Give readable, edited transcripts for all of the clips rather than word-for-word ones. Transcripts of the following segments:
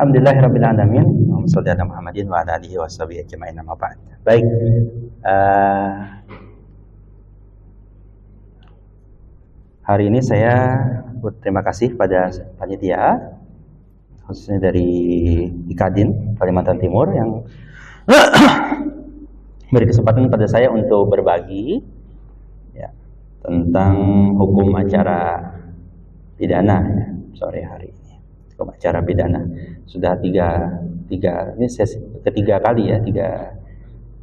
Alhamdulillahirabbil alamin. Wassallallahu ala Muhammadin wa ala alihi washabihi ajmain. Amma ba'd. Baik. Hari ini saya berterima kasih pada panitia khususnya dari Kadin Kalimantan Timur yang beri kesempatan pada saya untuk berbagi ya, tentang hukum acara pidana ya, sore hari ini. Hukum acara pidana sudah tiga ini sesi ketiga kali ya, tiga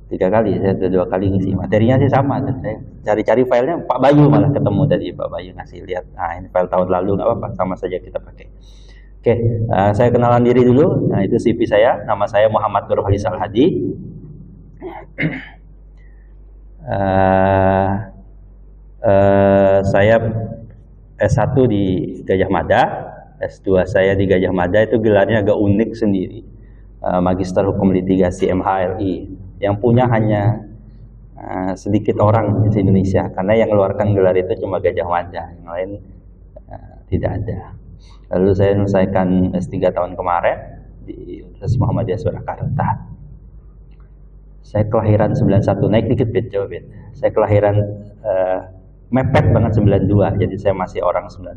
kali saya sudah 2 kali ngisi materinya sih sama. Saya cari-cari filenya Pak Bayu, malah ketemu tadi Pak Bayu ngasih lihat. Nah ini file tahun lalu, nggak apa-apa, sama saja kita pakai. Oke, saya kenalan diri dulu. Nah itu CV saya, nama saya Muhammad Nurholis Al-Hadi. Saya S1 di Gajah Mada, S2 saya di Gajah Mada, itu gelarnya agak unik sendiri, Magister Hukum Litigasi MHLI, yang punya hanya sedikit orang di Indonesia, karena yang mengeluarkan gelar itu cuma Gajah Mada, yang lain tidak ada. Lalu saya menyelesaikan S3 tahun kemarin di Universitas Muhammadiyah Surakarta. Saya kelahiran 91, naik dikit bet, coba bet. Saya kelahiran mepet banget 92, jadi saya masih orang 91.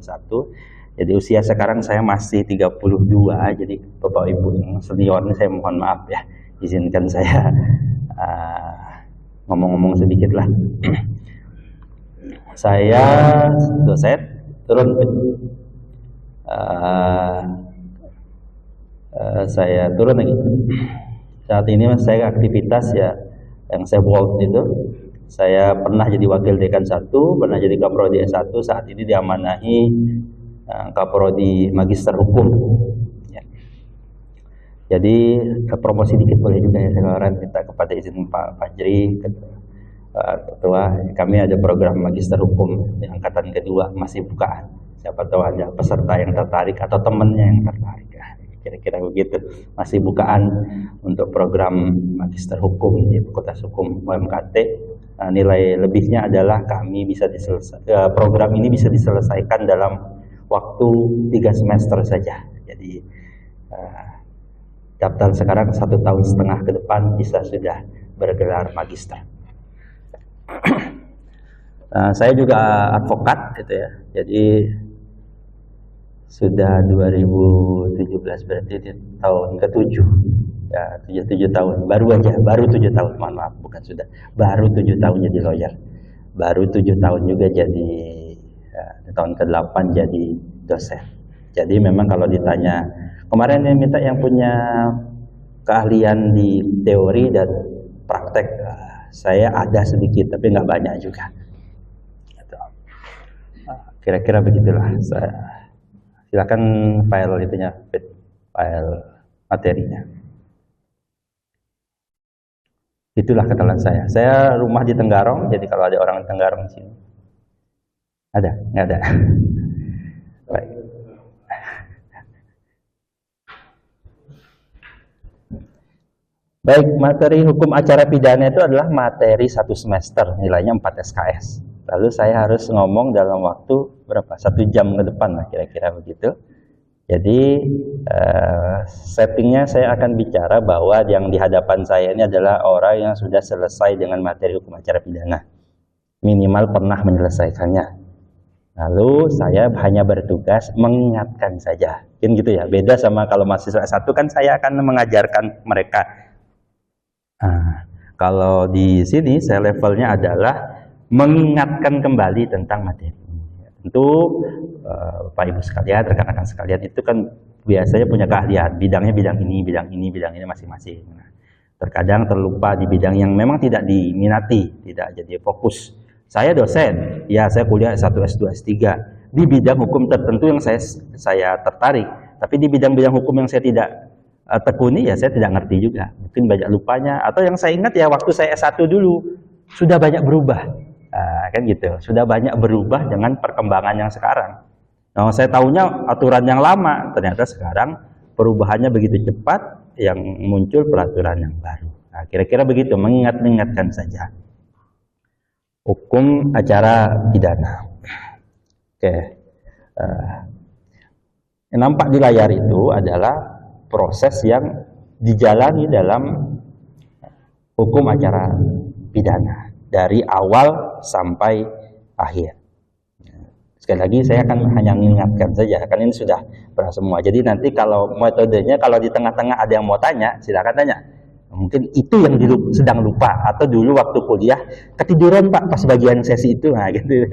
Jadi usia sekarang saya masih 32, jadi Bapak Ibu yang senior ini saya mohon maaf ya, izinkan saya ngomong-ngomong sedikit lah. Saya dosen, turun. Saya turun lagi. Saat ini saya aktivitas ya, yang saya buat itu, saya pernah jadi wakil dekan 1, pernah jadi kaprodi S1, saat ini diamanahi kaprodi magister hukum. Ya. Jadi promosi dikit boleh juga ya, saya minta kepada izin Pak Fajri, ketua, kami ada program magister hukum yang angkatan kedua masih bukaan. Siapa tahu ada peserta yang tertarik atau temannya yang tertarik. Kira-kira begitu, masih bukaan untuk program magister hukum di Fakultas Hukum UMKT. Nilai lebihnya adalah kami bisa program ini bisa diselesaikan dalam waktu 3 semester saja. Jadi daftar sekarang 1,5 tahun ke depan bisa sudah bergelar magister. Saya juga advokat gitu ya. Jadi sudah 2017 berarti di tahun ke-7 ya, 7 tahun baru 7 tahun, mohon maaf, bukan sudah, baru 7 tahun jadi lawyer, baru 7 tahun juga jadi di tahun ke-8 jadi dosen. Jadi memang kalau ditanya kemarin yang minta yang punya keahlian di teori dan praktek, saya ada sedikit tapi nggak banyak juga gitu. Kira-kira begitulah. Silakan file itunya, file materinya. Itulah kenalan saya. Saya rumah di Tenggarong, jadi kalau ada orang di Tenggarong di sini, ada? Nggak ada. Baik. Baik, materi hukum acara pidana itu adalah materi 1 semester, nilainya 4 SKS. Lalu saya harus ngomong dalam waktu berapa? 1 jam ke depan lah, kira-kira begitu. Jadi settingnya saya akan bicara bahwa yang di hadapan saya ini adalah orang yang sudah selesai dengan materi hukum acara pidana, minimal pernah menyelesaikannya. Lalu saya hanya bertugas mengingatkan saja, kan gitu ya. Beda sama kalau mahasiswa S1 kan saya akan mengajarkan mereka. Kalau di sini saya levelnya adalah mengingatkan kembali tentang materi. Tentu Bapak Ibu sekalian, rekan-rekan sekalian itu kan biasanya punya keahlian, bidangnya bidang ini masing-masing. Nah, terkadang terlupa di bidang yang memang tidak diminati, tidak jadi fokus. Saya dosen, ya saya kuliah S1, S2, S3 di bidang hukum tertentu yang saya tertarik, tapi di bidang-bidang hukum yang saya tidak tekuni ya saya tidak ngerti juga. Mungkin banyak lupanya, atau yang saya ingat ya waktu saya S1 dulu sudah banyak berubah. Kan gitu, sudah banyak berubah dengan perkembangan yang sekarang. Nah, saya tahunya aturan yang lama, ternyata sekarang perubahannya begitu cepat, yang muncul peraturan yang baru. Nah, kira-kira begitu, mengingatkan saja. Hukum acara pidana. Oke, yang nampak di layar itu adalah proses yang dijalani dalam hukum acara pidana dari awal sampai akhir. Sekali lagi saya akan hanya mengingatkan saja, kan ini sudah pernah semua. Jadi nanti kalau metodenya, kalau di tengah-tengah ada yang mau tanya, silakan tanya. Mungkin itu yang sedang lupa, atau dulu waktu kuliah ketiduran Pak pas bagian sesi itu, nah gitu.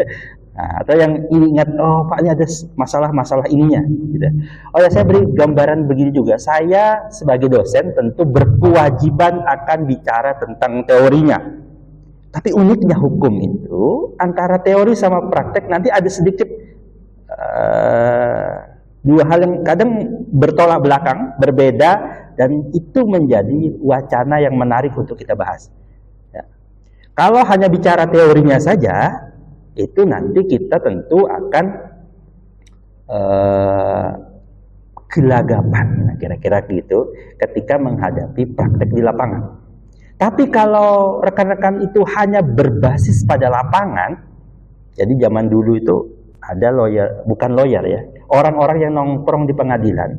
Nah, atau yang ingat, oh Pak ini ada masalah-masalah ininya. Gitu. Oh ya, saya beri gambaran begini juga. Saya sebagai dosen tentu berkewajiban akan bicara tentang teorinya. Tapi uniknya hukum itu antara teori sama praktek nanti ada sedikit dua hal yang kadang bertolak belakang, berbeda, dan itu menjadi wacana yang menarik untuk kita bahas. Ya. Kalau hanya bicara teorinya saja, itu nanti kita tentu akan gelagapan, kira-kira gitu, ketika menghadapi praktek di lapangan. Tapi kalau rekan-rekan itu hanya berbasis pada lapangan, jadi zaman dulu itu ada lawyer, bukan lawyer ya, orang-orang yang nongkrong di pengadilan,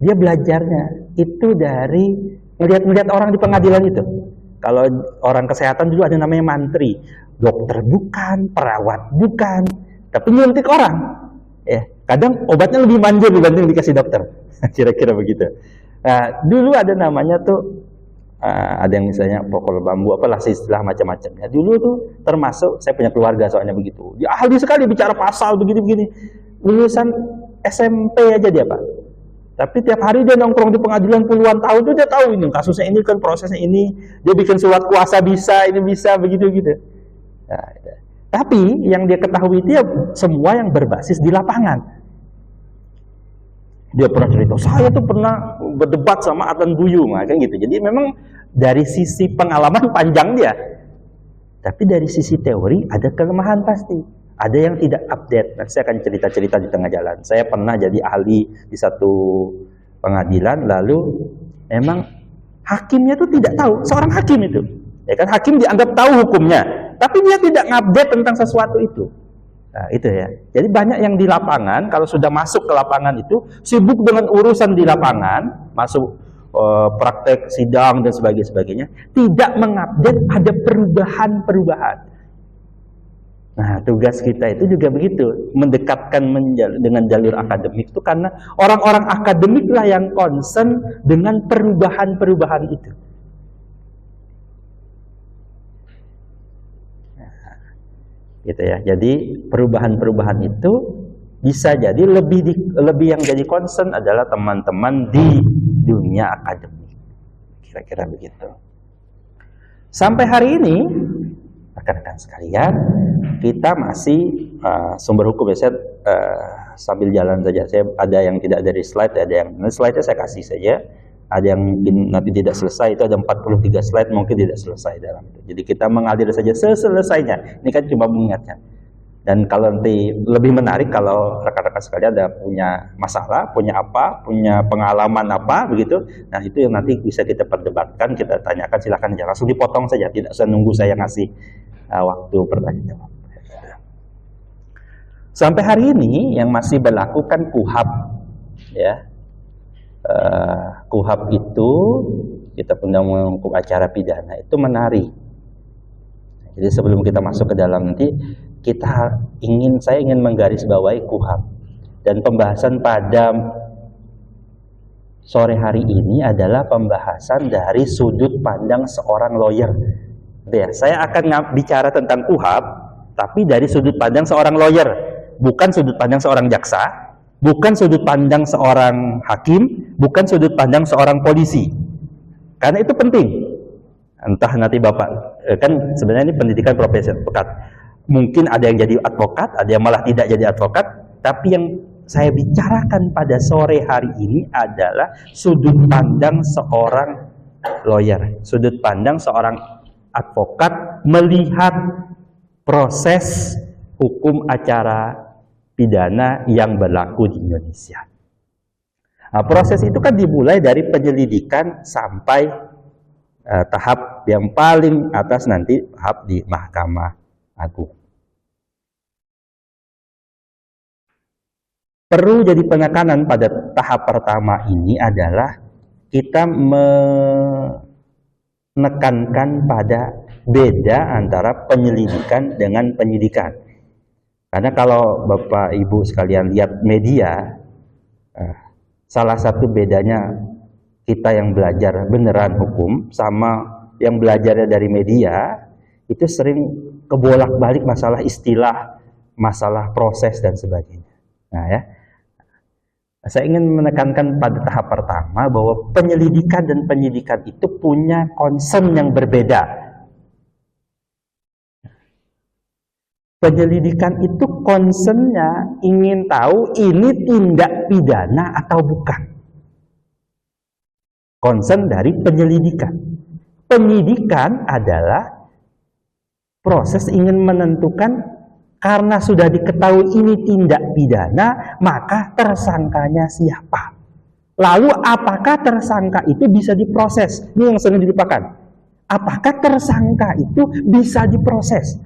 dia belajarnya itu dari melihat-melihat orang di pengadilan itu. Kalau orang kesehatan dulu ada namanya mantri, dokter bukan, perawat bukan, tapi nyuntik orang. Ya, kadang obatnya lebih manjur dibanding dikasih dokter, kira-kira begitu. Nah, dulu ada namanya tuh, ada yang misalnya pokol bambu, apalah istilah macam-macamnya. Dulu tuh termasuk, saya punya keluarga soalnya begitu. Dia ahli sekali bicara pasal begini-begini. Lulusan SMP aja dia Pak. Tapi tiap hari dia nongkrong di pengadilan puluhan tahun tuh dia tahu ini kasusnya ini kan prosesnya ini. Dia bikin surat kuasa bisa, ini bisa begitu-gitu. Nah, tapi yang dia ketahui itu ya semua yang berbasis di lapangan. Dia pernah cerita, saya tuh pernah berdebat sama Adnan Buyung, kan gitu. Jadi memang dari sisi pengalaman panjang dia, tapi dari sisi teori ada kelemahan pasti. Ada yang tidak update. Nanti saya akan cerita-cerita di tengah jalan. Saya pernah jadi ahli di satu pengadilan, lalu memang hakimnya tuh tidak tahu, seorang hakim itu. Ya kan, hakim dianggap tahu hukumnya, tapi dia tidak ngupdate tentang sesuatu itu. Nah, itu ya. Jadi banyak yang di lapangan, kalau sudah masuk ke lapangan itu sibuk dengan urusan di lapangan, masuk praktek sidang dan sebagainya, tidak mengupdate ada perubahan-perubahan. Nah, tugas kita itu juga begitu, mendekatkan dengan jalur akademik itu karena orang-orang akademik lah yang concern dengan perubahan-perubahan itu. Gitu ya. Jadi perubahan-perubahan itu bisa jadi lebih yang jadi concern adalah teman-teman di dunia akademik. Kira-kira begitu. Sampai hari ini, rekan-rekan sekalian, kita masih sumber hukum ya. Saya sambil jalan saja. Saya ada yang tidak dari slide, ada yang slide-nya saya kasih saja. Ada yang mungkin nanti tidak selesai, itu ada 43 slide mungkin tidak selesai dalam itu. Jadi kita mengalir saja selesainya. Ini kan cuma mengingatkan. Dan kalau nanti lebih menarik kalau rekan-rekan sekalian ada punya masalah, punya apa, punya pengalaman apa begitu. Nah, itu yang nanti bisa kita perdebatkan, kita tanyakan, silakan aja langsung dipotong saja, tidak usah nunggu saya ngasih waktu pertanyaan jawab. Sampai hari ini yang masih berlaku kan KUHAP ya. KUHAP itu kita Undang-Undang Hukum Acara Pidana itu menari. Jadi sebelum kita masuk ke dalam nanti saya ingin menggarisbawahi KUHAP dan pembahasan pada sore hari ini adalah pembahasan dari sudut pandang seorang lawyer. Ya, saya akan bicara tentang KUHAP tapi dari sudut pandang seorang lawyer, bukan sudut pandang seorang jaksa. Bukan sudut pandang seorang hakim, bukan sudut pandang seorang polisi. Karena itu penting. Entah nanti Bapak, kan sebenarnya ini pendidikan profesi advokat. Mungkin ada yang jadi advokat, ada yang malah tidak jadi advokat. Tapi yang saya bicarakan pada sore hari ini adalah sudut pandang seorang lawyer. Sudut pandang seorang advokat melihat proses hukum acara pidana yang berlaku di Indonesia. Nah, proses itu kan dimulai dari penyelidikan sampai tahap yang paling atas nanti tahap di Mahkamah Agung. perlu jadi penekanan pada tahap pertama ini adalah kita menekankan pada beda antara penyelidikan dengan penyidikan. Karena kalau Bapak Ibu sekalian lihat media, salah satu bedanya kita yang belajar beneran hukum sama yang belajarnya dari media, itu sering kebolak-balik masalah istilah, masalah proses dan sebagainya. Nah ya, saya ingin menekankan pada tahap pertama bahwa penyelidikan dan penyidikan itu punya concern yang berbeda. Penyelidikan itu concernnya ingin tahu ini tindak pidana atau bukan. Concern dari penyelidikan. Penyidikan adalah proses ingin menentukan karena sudah diketahui ini tindak pidana, maka tersangkanya siapa. Lalu apakah tersangka itu bisa diproses? Ini yang sering dilupakan. Apakah tersangka itu bisa diproses?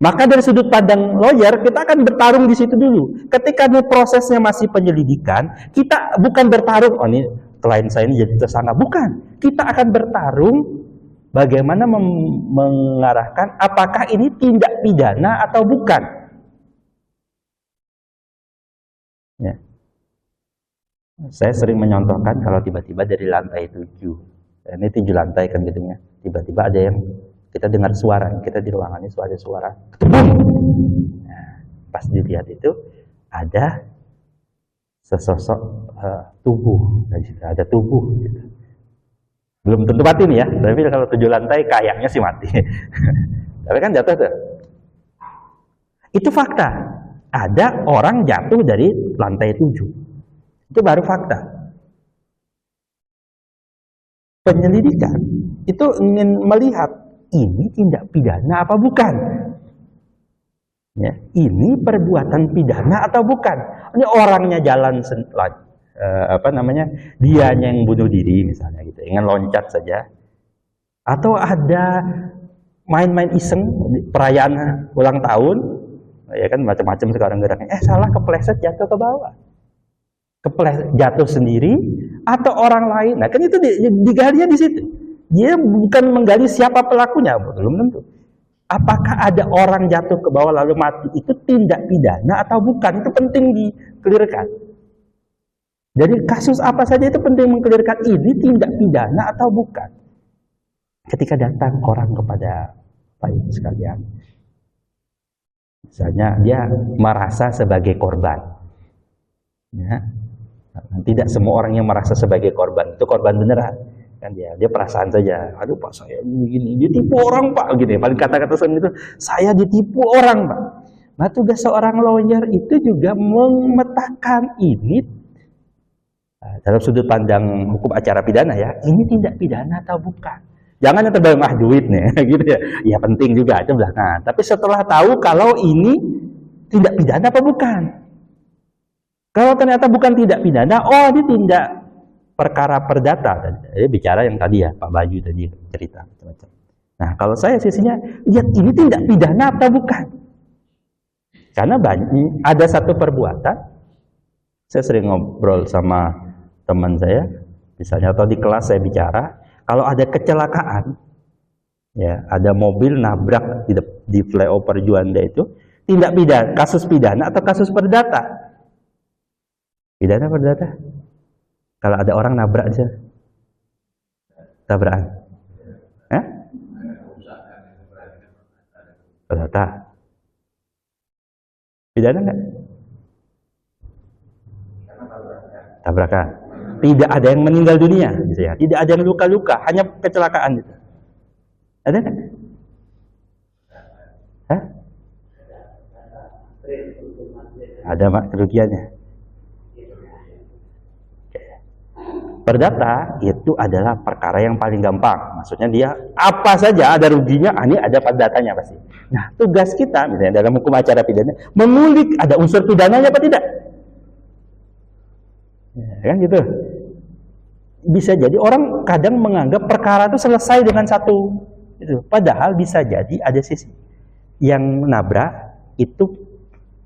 Maka dari sudut pandang lawyer, kita akan bertarung di situ dulu. Ketika ini prosesnya masih penyelidikan, kita bukan bertarung, oh ini klien saya ini jadi tersangka. Bukan. Kita akan bertarung bagaimana mengarahkan apakah ini tindak pidana atau bukan. Ya. Saya sering menyontohkan kalau tiba-tiba dari lantai 7, ini 7 lantai kan gedungnya, tiba-tiba ada yang kita dengar suara, kita di ruangan ini ada suara, nah, pas dilihat itu ada sesosok tubuh, ada tubuh gitu. Belum tentu mati nih ya, tapi kalau 7 lantai kayaknya sih mati. Tapi kan jatuh tuh. Itu fakta. Ada orang jatuh dari lantai 7. Itu baru fakta. Penyelidikan itu ingin melihat ini tindak pidana apa bukan? Ya, ini perbuatan pidana atau bukan? Ini orangnya jalan dianya yang bunuh diri misalnya gitu, ingin loncat saja, atau ada main-main iseng perayaan ulang tahun, ya kan macam-macam sekarang geraknya, salah kepleset jatuh ke bawah, jatuh sendiri atau orang lain. Nah kan itu digalinya di situ. Dia bukan menggali siapa pelakunya, belum tentu. Apakah ada orang jatuh ke bawah lalu mati itu tindak pidana atau bukan? Itu penting dikelirkan. Jadi kasus apa saja itu penting mengkelirkan ini tindak pidana atau bukan. Ketika datang orang kepada Pak Ibu sekalian, misalnya dia merasa sebagai korban, ya. Tidak semua orang yang merasa sebagai korban itu korban beneran. Kan dia perasaan saja, aduh Pak saya begini, ditipu orang Pak, gitu ya. Paling kata-kata itu, saya ditipu orang Pak. Nah tugas seorang lawyer itu juga memetakan ini dalam sudut pandang hukum acara pidana ya, ini tindak pidana atau bukan. Jangan yang terbayang duit nih, gitu ya. Ya penting juga itu belakangan. Tapi setelah tahu kalau ini tindak pidana apa bukan. Kalau ternyata bukan tindak pidana, oh ini tindak perkara perdata. Dia bicara yang tadi ya, Pak Baju tadi cerita macam-macam. Nah, kalau saya sisinya lihat ini tindak pidana atau bukan. Karena ada satu perbuatan, saya sering ngobrol sama teman saya, misalnya atau di kelas saya bicara, kalau ada kecelakaan, ya ada mobil nabrak di flyover Juanda itu, tindak pidana, kasus pidana atau kasus perdata? Pidana perdata? Kalau ada orang nabrak aja, tabrakan, perdata, pidana enggak? Tabrakan. Tidak ada yang meninggal dunia, gitu ya. Tidak ada yang luka-luka, hanya kecelakaan gitu. Ada enggak? Ada kerugiannya. Perdata itu adalah perkara yang paling gampang. Maksudnya dia apa saja ada ruginya, ini ada perdatanya pasti. Nah, tugas kita misalnya dalam hukum acara pidana mengulik ada unsur pidananya apa tidak. Ya, kan gitu. Bisa jadi orang kadang menganggap perkara itu selesai dengan satu itu. Padahal bisa jadi ada sisi yang nabrak itu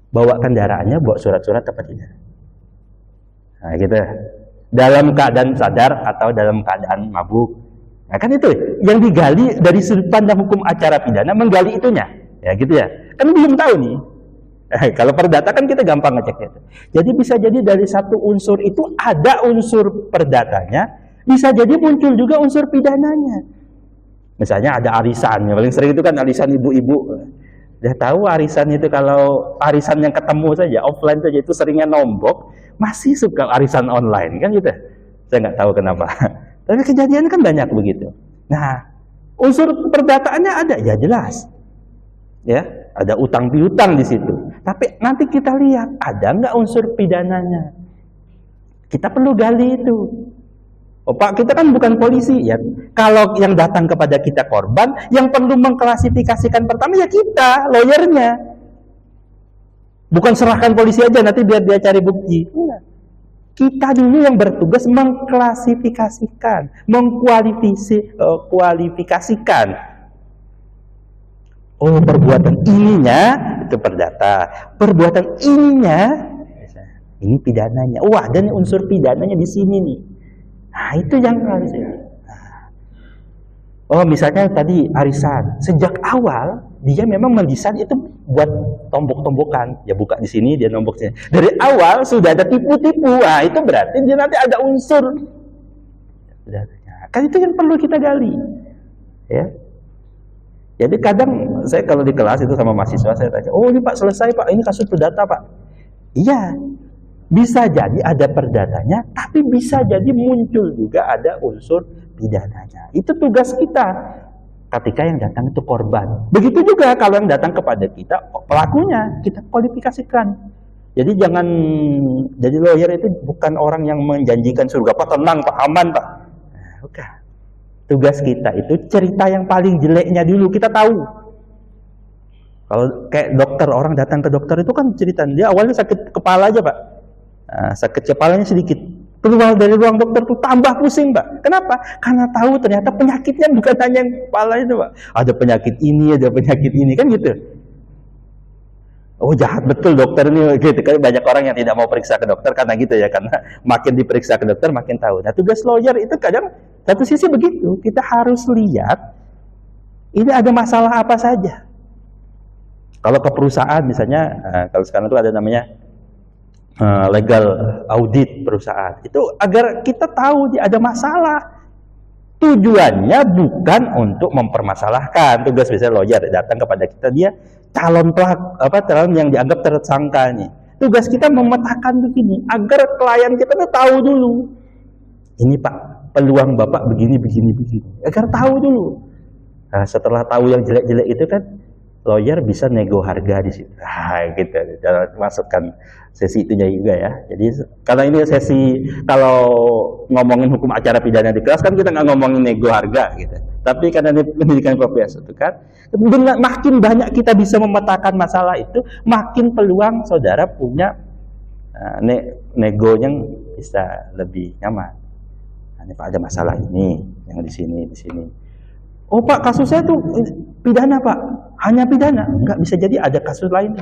bawa kendaraannya, bawa surat-surat apa tidak. Nah gitu, dalam keadaan sadar atau dalam keadaan mabuk. Nah kan itu yang digali dari sudut pandang hukum acara pidana, menggali itunya, ya gitu ya. Kan belum tahu nih. Kalau perdata kan kita gampang ngeceknya. Jadi bisa jadi dari satu unsur itu ada unsur perdatanya, bisa jadi muncul juga unsur pidananya. Misalnya ada arisan, yang paling sering itu kan arisan ibu-ibu. Udah tahu arisan itu, kalau arisan yang ketemu saja, offline saja itu seringnya nombok, masih suka arisan online kan gitu. Saya nggak tahu kenapa. Tapi kejadian kan banyak begitu. Nah, unsur perdataannya ada, ya jelas. Ya, ada utang piutang di situ. Tapi nanti kita lihat ada nggak unsur pidananya. Kita perlu gali itu. Oh Pak, kita kan bukan polisi ya. Kalau yang datang kepada kita korban, yang perlu mengklasifikasikan pertama ya kita, lawyernya. Bukan serahkan polisi aja nanti biar dia cari bukti. Enggak. Kita dulu yang bertugas mengklasifikasikan, mengkualifikasikan. Oh, perbuatan ininya itu perdata, perbuatan ininya ini pidananya. Oh, ada nih unsur pidananya di sini nih. Nah, itu yang harus. Oh, misalnya tadi arisan, sejak awal dia memang mendesain itu buat tombok-tombokan. Ya buka di sini, dia nombok sini. Dari awal sudah ada tipu-tipu. Nah, itu berarti dia nanti ada unsur. Kan itu yang perlu kita gali. Ya. Jadi kadang saya kalau di kelas itu sama mahasiswa saya tanya, "Oh, ini Pak selesai Pak, ini kasus perdata Pak." Iya. Bisa jadi ada perdatanya, tapi bisa jadi muncul juga ada unsur pidananya. Itu tugas kita ketika yang datang itu korban. Begitu juga kalau yang datang kepada kita, pelakunya kita kualifikasikan. Jadi jangan, jadi lawyer itu bukan orang yang menjanjikan surga, Pak tenang Pak, aman Pak. Nah, bukan. Tugas kita itu cerita yang paling jeleknya dulu kita tahu. Kalau kayak dokter, orang datang ke dokter itu kan cerita dia awalnya sakit kepala aja Pak. Nah, sakit kepalanya sedikit, keluar dari ruang dokter tuh tambah pusing Pak. Kenapa? Karena tahu ternyata penyakitnya bukan hanya yang kepala itu Pak. Ada penyakit ini, ada penyakit ini, kan gitu. Oh jahat betul dokter ini, gitu kan. Banyak orang yang tidak mau periksa ke dokter karena gitu ya, karena makin diperiksa ke dokter makin tahu. Nah tugas lawyer itu kadang satu sisi begitu, kita harus lihat ini ada masalah apa saja. Kalau ke perusahaan misalnya, kalau sekarang itu ada namanya legal audit perusahaan, itu agar kita tahu dia ada masalah. Tujuannya bukan untuk mempermasalahkan. Tugas biasanya lawyer datang kepada kita, dia calon calon yang dianggap tersangka nih. Tugas kita memetakan begini agar klien kita tuh tahu dulu. Ini Pak, peluang Bapak begini. Agar tahu dulu. Nah, setelah tahu yang jelek-jelek itu kan lawyer bisa nego harga di situ. Nah, gitu. Masukkan sesi itunya juga ya. Jadi karena ini sesi, kalau ngomongin hukum acara pidana di kelas kan kita nggak ngomongin nego harga gitu. Tapi karena ini pendidikan profesor itu kan, dengan makin banyak kita bisa memetakan masalah itu, makin peluang saudara punya nego yang bisa lebih nyaman. Nah, Pak ada masalah ini, yang di sini. Oh Pak, kasusnya tuh pidana Pak, hanya pidana, enggak, bisa jadi ada kasus lain.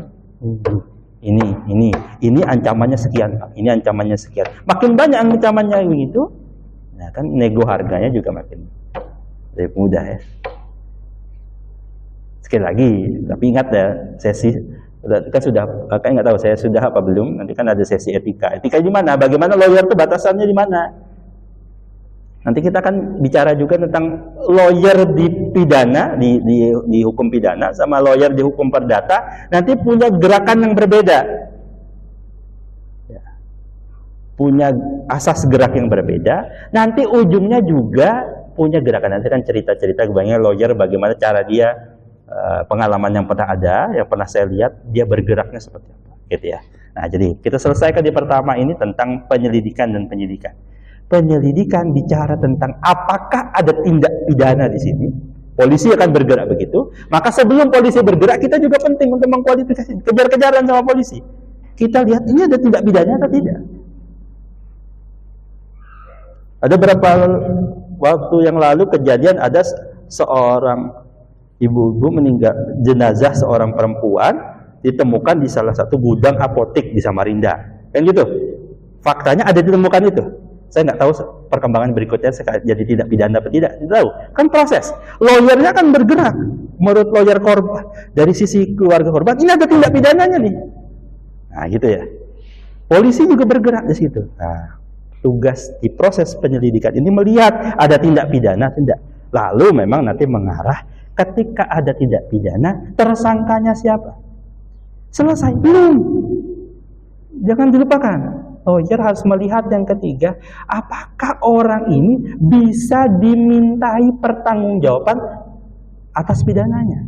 Ini ancamannya sekian Pak, ini ancamannya sekian. Makin banyak ancamannya begitu, nah kan nego harganya juga makin lebih mudah ya. Sekali lagi, tapi ingat ya, sesi kan sudah, kakak nggak tahu saya sudah apa belum. Nanti kan ada sesi etika. Etika di mana? Bagaimana lawyer itu batasannya di mana? Nanti kita akan bicara juga tentang lawyer di pidana, di hukum pidana, sama lawyer di hukum perdata, nanti punya gerakan yang berbeda. Ya. Punya asas gerak yang berbeda, nanti ujungnya juga punya gerakan. Nanti kan cerita-cerita kebanyakan lawyer bagaimana cara dia, pengalaman yang pernah ada, yang pernah saya lihat, dia bergeraknya seperti apa. Gitu ya. Nah, jadi kita selesaikan di pertama ini tentang penyelidikan dan penyidikan. Penyelidikan bicara tentang apakah ada tindak pidana di sini. Polisi akan bergerak begitu. Maka sebelum polisi bergerak, kita juga penting untuk mengkualifikasi. Kejar-kejaran sama polisi. Kita lihat ini ada tindak pidana atau tidak. Ada berapa waktu yang lalu kejadian ada seorang ibu-ibu meninggal, jenazah seorang perempuan ditemukan di salah satu gudang apotek di Samarinda, kan gitu. Faktanya ada ditemukan itu. Saya nggak tahu perkembangan berikutnya jadi tidak pidana atau tidak tahu. Kan proses. Lawyernya kan bergerak. Menurut lawyer korban, dari sisi keluarga korban, ini ada tindak pidananya nih. Nah, gitu ya. Polisi juga bergerak di situ. Nah, tugas di proses penyelidikan ini melihat ada tindak pidana, tidak. Lalu memang nanti mengarah ketika ada tindak pidana, tersangkanya siapa? Selesai. Belum. Jangan dilupakan. Lawyer harus melihat yang ketiga, apakah orang ini bisa dimintai pertanggungjawaban atas pidananya.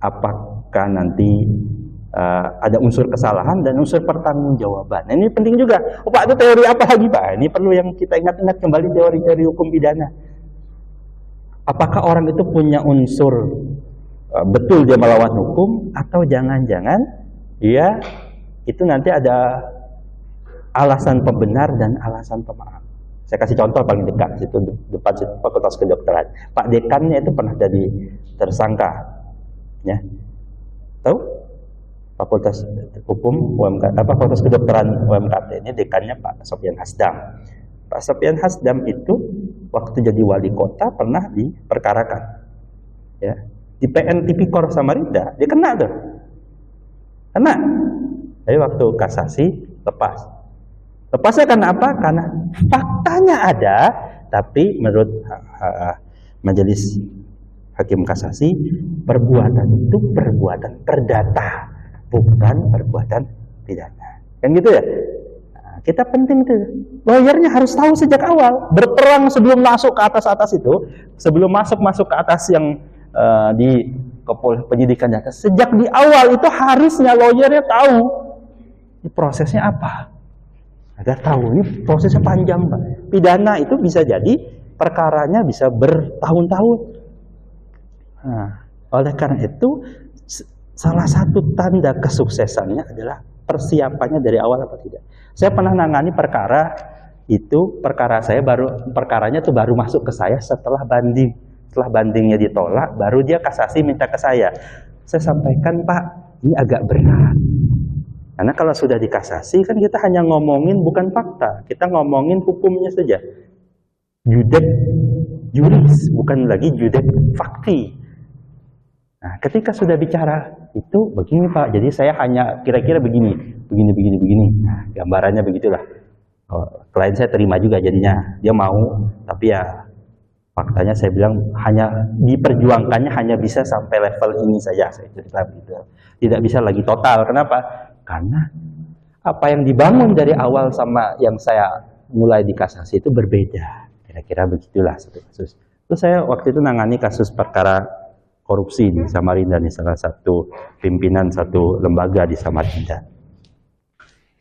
Apakah nanti ada unsur kesalahan dan unsur pertanggungjawaban. Nah, ini penting juga. Oh, Pak, itu teori apa lagi, Pak? Ini perlu yang kita ingat-ingat kembali teori-teori hukum pidana. Apakah orang itu punya unsur betul dia melawan hukum, atau jangan-jangan dia itu nanti ada alasan pembenar dan alasan pemaaf. Saya kasih contoh paling dekat, situ depan Fakultas Kedokteran. Pak dekannya itu pernah jadi tersangka, ya. Tahu? Fakultas Hukum Fakultas Kedokteran UMKT ini dekannya Pak Sopyan Hasdam. Pak Sopyan Hasdam itu waktu jadi wali kota pernah diperkarakan, ya, di PN Tipikor Samarinda. Dia kena tuh. Kena. Jadi waktu kasasi lepas. Lepasnya karena apa? Karena faktanya ada, tapi menurut majelis hakim kasasi, perbuatan itu perbuatan perdata, bukan perbuatan pidana. Kan gitu ya? Nah, kita penting tuh. Lawyernya harus tahu sejak awal, berperang sebelum masuk ke atas itu, sebelum masuk ke atas yang di penyidikan data. Sejak di awal itu harusnya lawyernya tahu ini prosesnya apa. Agar tahu ini prosesnya panjang, Pak. Pidana itu bisa jadi perkaranya bisa bertahun-tahun. Nah, oleh karena itu salah satu tanda kesuksesannya adalah persiapannya dari awal apa tidak. Saya pernah nangani perkara itu, perkaranya tuh baru masuk ke saya setelah banding. Setelah bandingnya ditolak, baru dia kasasi minta ke saya. Saya sampaikan, Pak, ini agak berat. Karena kalau sudah dikasasi, kan kita hanya ngomongin bukan fakta. Kita ngomongin hukumnya saja. Judek juris, bukan lagi judek fakti. Nah, ketika sudah bicara, itu begini, Pak. Jadi saya hanya kira-kira begini. Nah, gambarannya begitulah. Klien saya terima juga jadinya. Dia mau, tapi ya faktanya saya bilang hanya diperjuangkannya hanya bisa sampai level ini saja. Saya cerita begitu. Tidak bisa lagi total. Kenapa? Karena apa yang dibangun dari awal sama yang saya mulai di kasasi itu berbeda. Kira-kira begitulah satu kasus. Terus saya waktu itu nangani kasus perkara korupsi di Samarinda, nih salah satu pimpinan satu lembaga di Samarinda.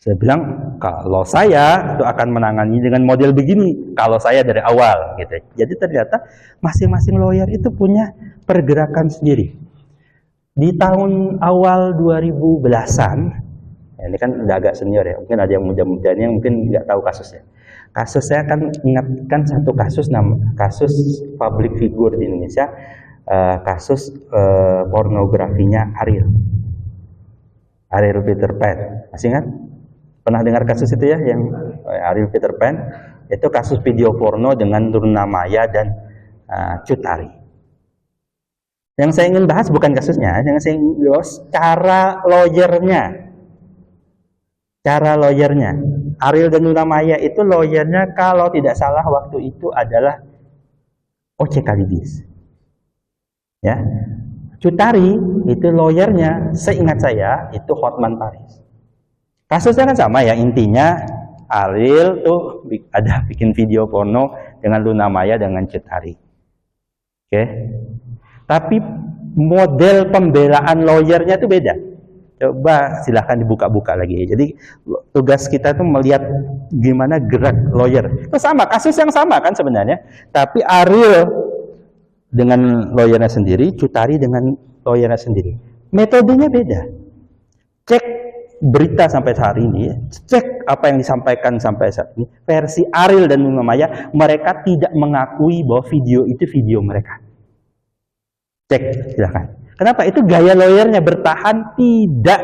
Saya bilang, kalau saya itu akan menangani dengan model begini, kalau saya dari awal, gitu. Jadi ternyata masing-masing lawyer itu punya pergerakan sendiri. Di tahun awal 2010-an, ya ini kan udah agak senior ya, mungkin ada yang muda-muda yang mungkin nggak tahu kasusnya. Kasus saya akan ingatkan satu kasus, kasus public figure di Indonesia, kasus pornografinya Ariel Peter Pan, masih ingat? Pernah dengar kasus itu ya, yang Ariel Peter Pan? Itu kasus video porno dengan Luna Maya dan Cut Ari. Yang saya ingin bahas bukan kasusnya, yang saya ingin bahas cara lawyernya. Ariel dan Luna Maya itu lawyernya kalau tidak salah waktu itu adalah OCK Libis. Ya, Cut Ari itu lawyernya, seingat saya itu Hotman Paris. Kasusnya kan sama ya, intinya Ariel tuh ada bikin video porno dengan Luna Maya dengan Cut Ari. Oke. Tapi model pembelaan lawyernya itu beda. Coba silahkan dibuka-buka lagi. Jadi tugas kita tuh melihat gimana gerak lawyer. Itu sama, kasus yang sama kan sebenarnya. Tapi Ariel dengan lawyernya sendiri, Cut Ari dengan lawyernya sendiri. Metodenya beda. Cek berita sampai hari ini, cek apa yang disampaikan sampai saat ini, versi Ariel dan Luna Maya, mereka tidak mengakui bahwa video itu video mereka. Cek, silahkan. Kenapa? Itu gaya lawyernya, bertahan tidak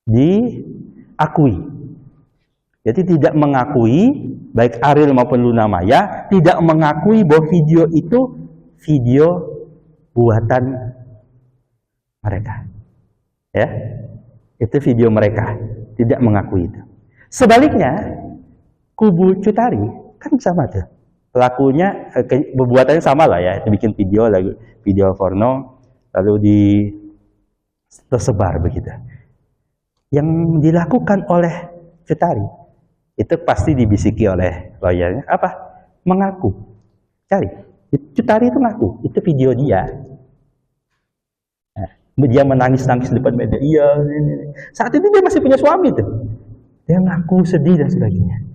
diakui. Jadi tidak mengakui, baik Ariel maupun Luna Maya, tidak mengakui bahwa video itu video buatan mereka. Ya, itu video mereka, tidak mengakui itu. Sebaliknya, kubu Cut Tari kan sama tuh. Pelakunya perbuatannya sama lah ya, bikin video lalu video porno lalu tersebar begitu. Yang dilakukan oleh Cut Tari itu pasti dibisiki oleh lawyernya apa? Mengaku. Cari. Cut Tari itu ngaku, itu video dia. Nah, dia menangis-nangis di depan media. Iya, ini. Saat itu dia masih punya suami tuh. Dia ngaku sedih dan sebagainya.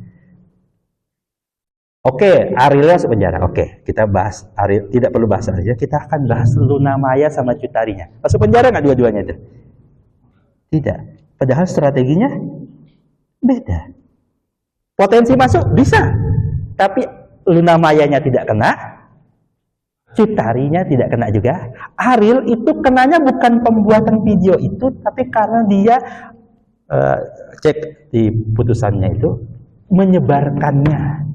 Oke, Arielnya masuk penjara. Oke, kita bahas Ariel, tidak perlu bahas aja. Kita akan bahas Luna Maya sama Cut Tarinya. Masuk penjara nggak dua-duanya itu? Tidak. Padahal strateginya beda. Potensi masuk bisa, tapi Luna Mayanya tidak kena, Cut Tarinya tidak kena juga. Ariel itu kenanya bukan pembuatan video itu, tapi karena dia cek di putusannya itu menyebarkannya.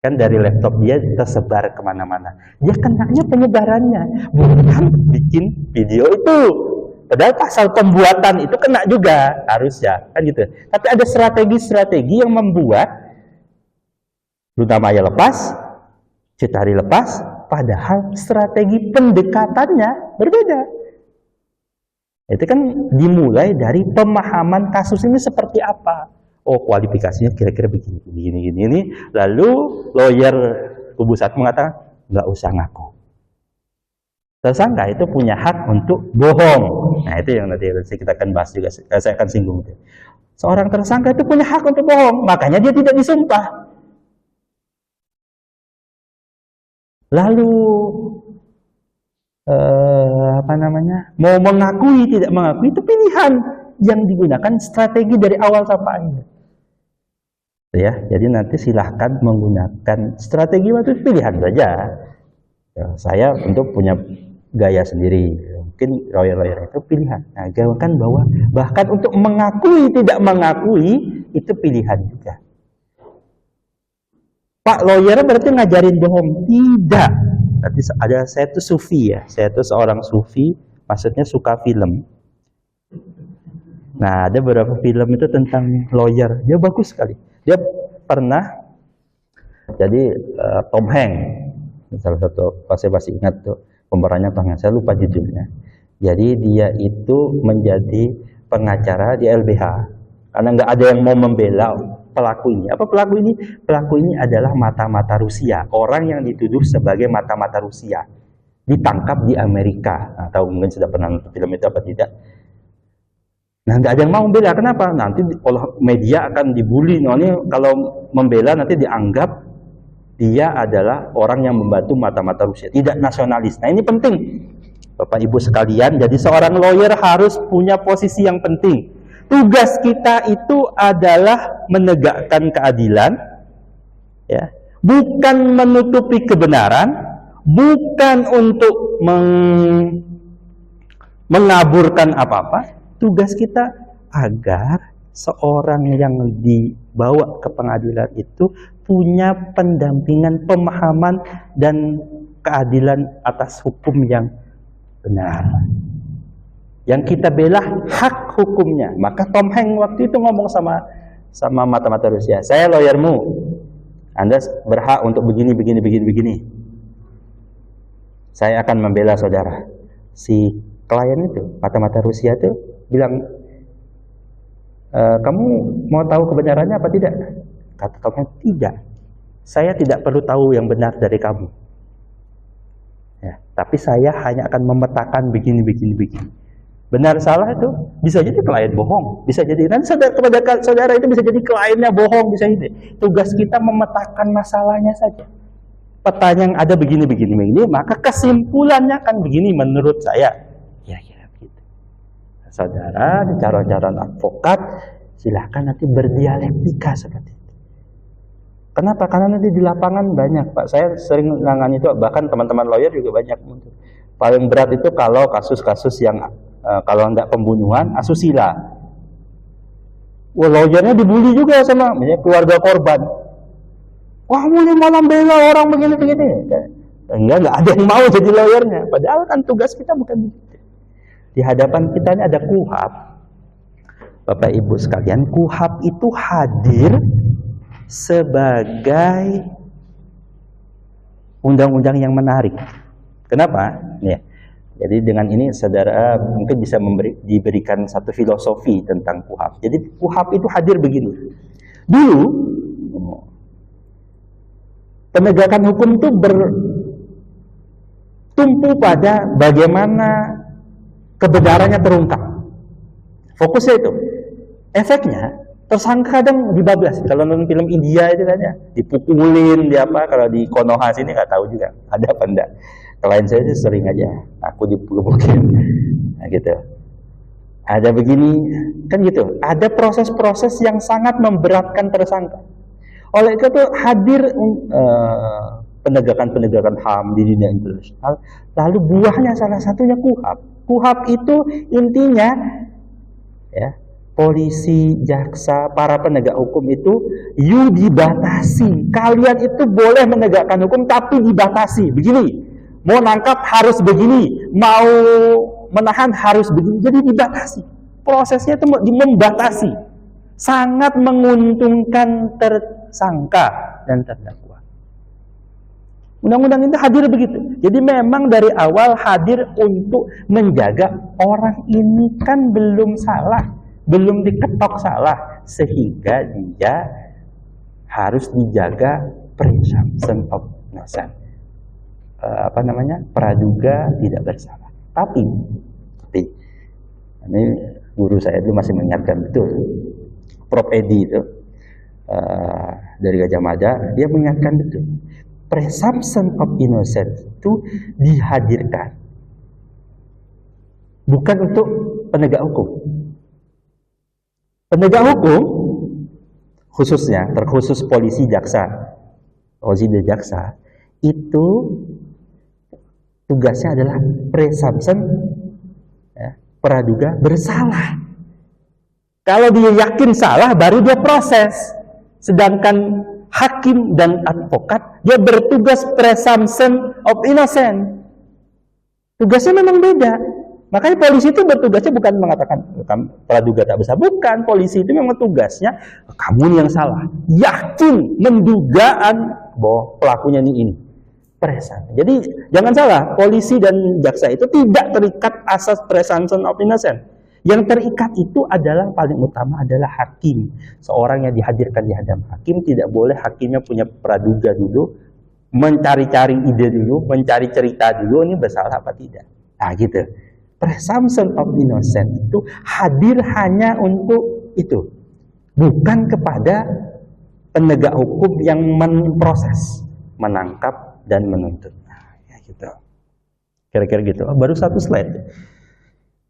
Kan dari laptop dia tersebar kemana-mana. Dia kenanya penyebarannya, bukan bikin video itu. Padahal pasal pembuatan itu kena juga, harusnya kan gitu. Tapi ada strategi-strategi yang membuat Luna Maya lepas, Cut Tari lepas, padahal strategi pendekatannya berbeda. Itu kan dimulai dari pemahaman kasus ini seperti apa. Oh, kualifikasinya kira-kira begini. Lalu lawyer kubu satu mengatakan, nggak usah ngaku. Tersangka itu punya hak untuk bohong. Nah, itu yang nanti kita akan bahas juga. Saya akan singgung itu. Seorang tersangka itu punya hak untuk bohong, makanya dia tidak disumpah. Lalu mau mengakui tidak mengakui itu pilihan yang digunakan strategi dari awal sampai akhir. Ya, jadi nanti silahkan menggunakan strategi waktu pilihan saja. Ya, saya untuk punya gaya sendiri. Mungkin lawyer-lawyer itu pilihan. Nah, kan bahwa bahkan untuk mengakui tidak mengakui itu pilihan juga. Pak lawyer berarti ngajarin bohong? Tidak. Nanti saya itu sufi ya. Saya itu seorang sufi, maksudnya suka film. Nah, ada beberapa film itu tentang lawyer. Dia bagus sekali. Dia pernah jadi Tom Hanks, salah satu, saya masih ingat tuh pemerannya Tom Hanks, saya lupa judulnya. Jadi dia itu menjadi pengacara di LBH karena nggak ada yang mau membela pelaku ini. Apa pelaku ini? Pelaku ini adalah mata-mata Rusia, orang yang dituduh sebagai mata-mata Rusia, ditangkap di Amerika. Atau mungkin sudah pernah nonton film itu apa tidak? Nah, nggak ada yang mau membela. Kenapa? Nanti media akan dibully. Ini kalau membela nanti dianggap dia adalah orang yang membantu mata-mata Rusia, tidak nasionalis. Nah, ini penting, Bapak Ibu sekalian. Jadi seorang lawyer harus punya posisi yang penting. Tugas kita itu adalah menegakkan keadilan, ya, bukan menutupi kebenaran, bukan untuk mengaburkan apa-apa. Tugas kita agar seorang yang dibawa ke pengadilan itu punya pendampingan, pemahaman, dan keadilan atas hukum yang benar. Yang kita bela hak hukumnya. Maka Tom Hanks waktu itu ngomong sama mata-mata Rusia, saya lawyermu, Anda berhak untuk begini. Saya akan membela saudara. Si klien itu, mata-mata Rusia itu bilang, kamu mau tahu kebenarannya apa tidak? Kata Tom Hanks, tidak. Saya tidak perlu tahu yang benar dari kamu. Ya, tapi saya hanya akan memetakan begini. Benar salah itu bisa jadi klien bohong, bisa jadi nanti kepada saudara itu bisa jadi kliennya bohong, bisa jadi. Tugas kita memetakan masalahnya saja. Petanya yang ada begini, maka kesimpulannya kan begini menurut saya. Ya gitu. Saudara, di calon-calon advokat, silahkan nanti berdialektika seperti itu. Kenapa? Karena nanti di lapangan banyak, Pak. Saya sering menangani itu, bahkan teman-teman lawyer juga banyak. Paling berat itu kalau kasus-kasus yang kalau enggak pembunuhan, asusila. Wah, lawyernya dibully juga sama misalnya keluarga korban. Wah, mulai malam bela orang begini-begini. Enggak ada yang mau jadi lawyernya. Padahal kan tugas kita bukan begitu. Di hadapan kita ini ada KUHAP. Bapak Ibu sekalian, KUHAP itu hadir sebagai undang-undang yang menarik. Kenapa? Ya. Jadi dengan ini saudara mungkin bisa diberikan satu filosofi tentang KUHAP. Jadi KUHAP itu hadir begini. Dulu penegakan hukum itu bertumpu pada bagaimana kebenarannya terungkap. Fokusnya itu. Efeknya tersangka kadang dibablas. Kalau nonton film India itu kan ya, dipukulin, di apa. Kalau di Konoha sini nggak tahu juga ada apa enggak. Klien saya sih sering aja, aku dipukul-pukulin. Nah, gitu. Ada begini, kan gitu. Ada proses-proses yang sangat memberatkan tersangka. Oleh itu hadir penegakan-penegakan HAM di dunia internasional. Lalu buahnya salah satunya KUHAP. KUHAP itu intinya ya, polisi, jaksa, para penegak hukum itu dibatasi. Kalian itu boleh menegakkan hukum tapi dibatasi. Begini, mau nangkap harus begini, mau menahan harus begini. Jadi dibatasi. Prosesnya itu membatasi. Sangat menguntungkan tersangka dan terdakwa. Undang-undang itu hadir begitu. Jadi memang dari awal hadir untuk menjaga orang ini kan belum salah, belum diketok salah, sehingga dia harus dijaga presumption of innocence. Praduga tidak bersalah. Tapi ini guru saya dulu masih mengingatkan betul, Prof. Edi itu dari Gajah Mada, dia mengingatkan betul. Presumption of innocence itu dihadirkan bukan untuk penegak hukum. Penegak hukum khususnya, terkhusus polisi, jaksa, itu tugasnya adalah presumption ya, praduga bersalah. Kalau dia yakin salah, baru dia proses. Sedangkan hakim dan advokat, dia bertugas presumption of innocence. Tugasnya memang beda. Makanya polisi itu bertugasnya bukan mengatakan praduga tak bersalah. Bukan, polisi itu memang tugasnya kamu yang salah. Yakin, mendugaan bahwa pelakunya ini. Presumption. Jadi jangan salah, polisi dan jaksa itu tidak terikat asas presumption of innocence. Yang terikat itu adalah paling utama adalah hakim. Seorang yang dihadirkan di hadapan hakim tidak boleh hakimnya punya praduga dulu, mencari-cari ide dulu, mencari cerita dulu ini bersalah apa tidak. Nah gitu. Presumption of innocence itu hadir hanya untuk itu, bukan kepada penegak hukum yang memproses, menangkap dan menuntut. Nah, ya gitu. Kira-kira gitu. Baru satu slide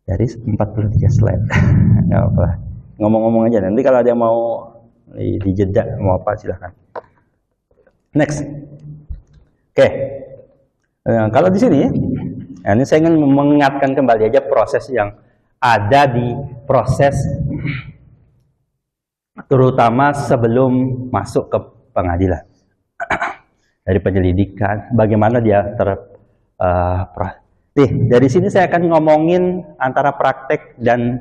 dari 43 slide. Nggak apa. Ngomong-ngomong aja. Nanti kalau ada yang mau dijeda mau apa silahkan. Next. Oke. Kalau di sini, ini saya ingin mengingatkan kembali aja proses yang ada di proses, terutama sebelum masuk ke pengadilan. Dari penyelidikan, bagaimana dia dari sini saya akan ngomongin antara praktek dan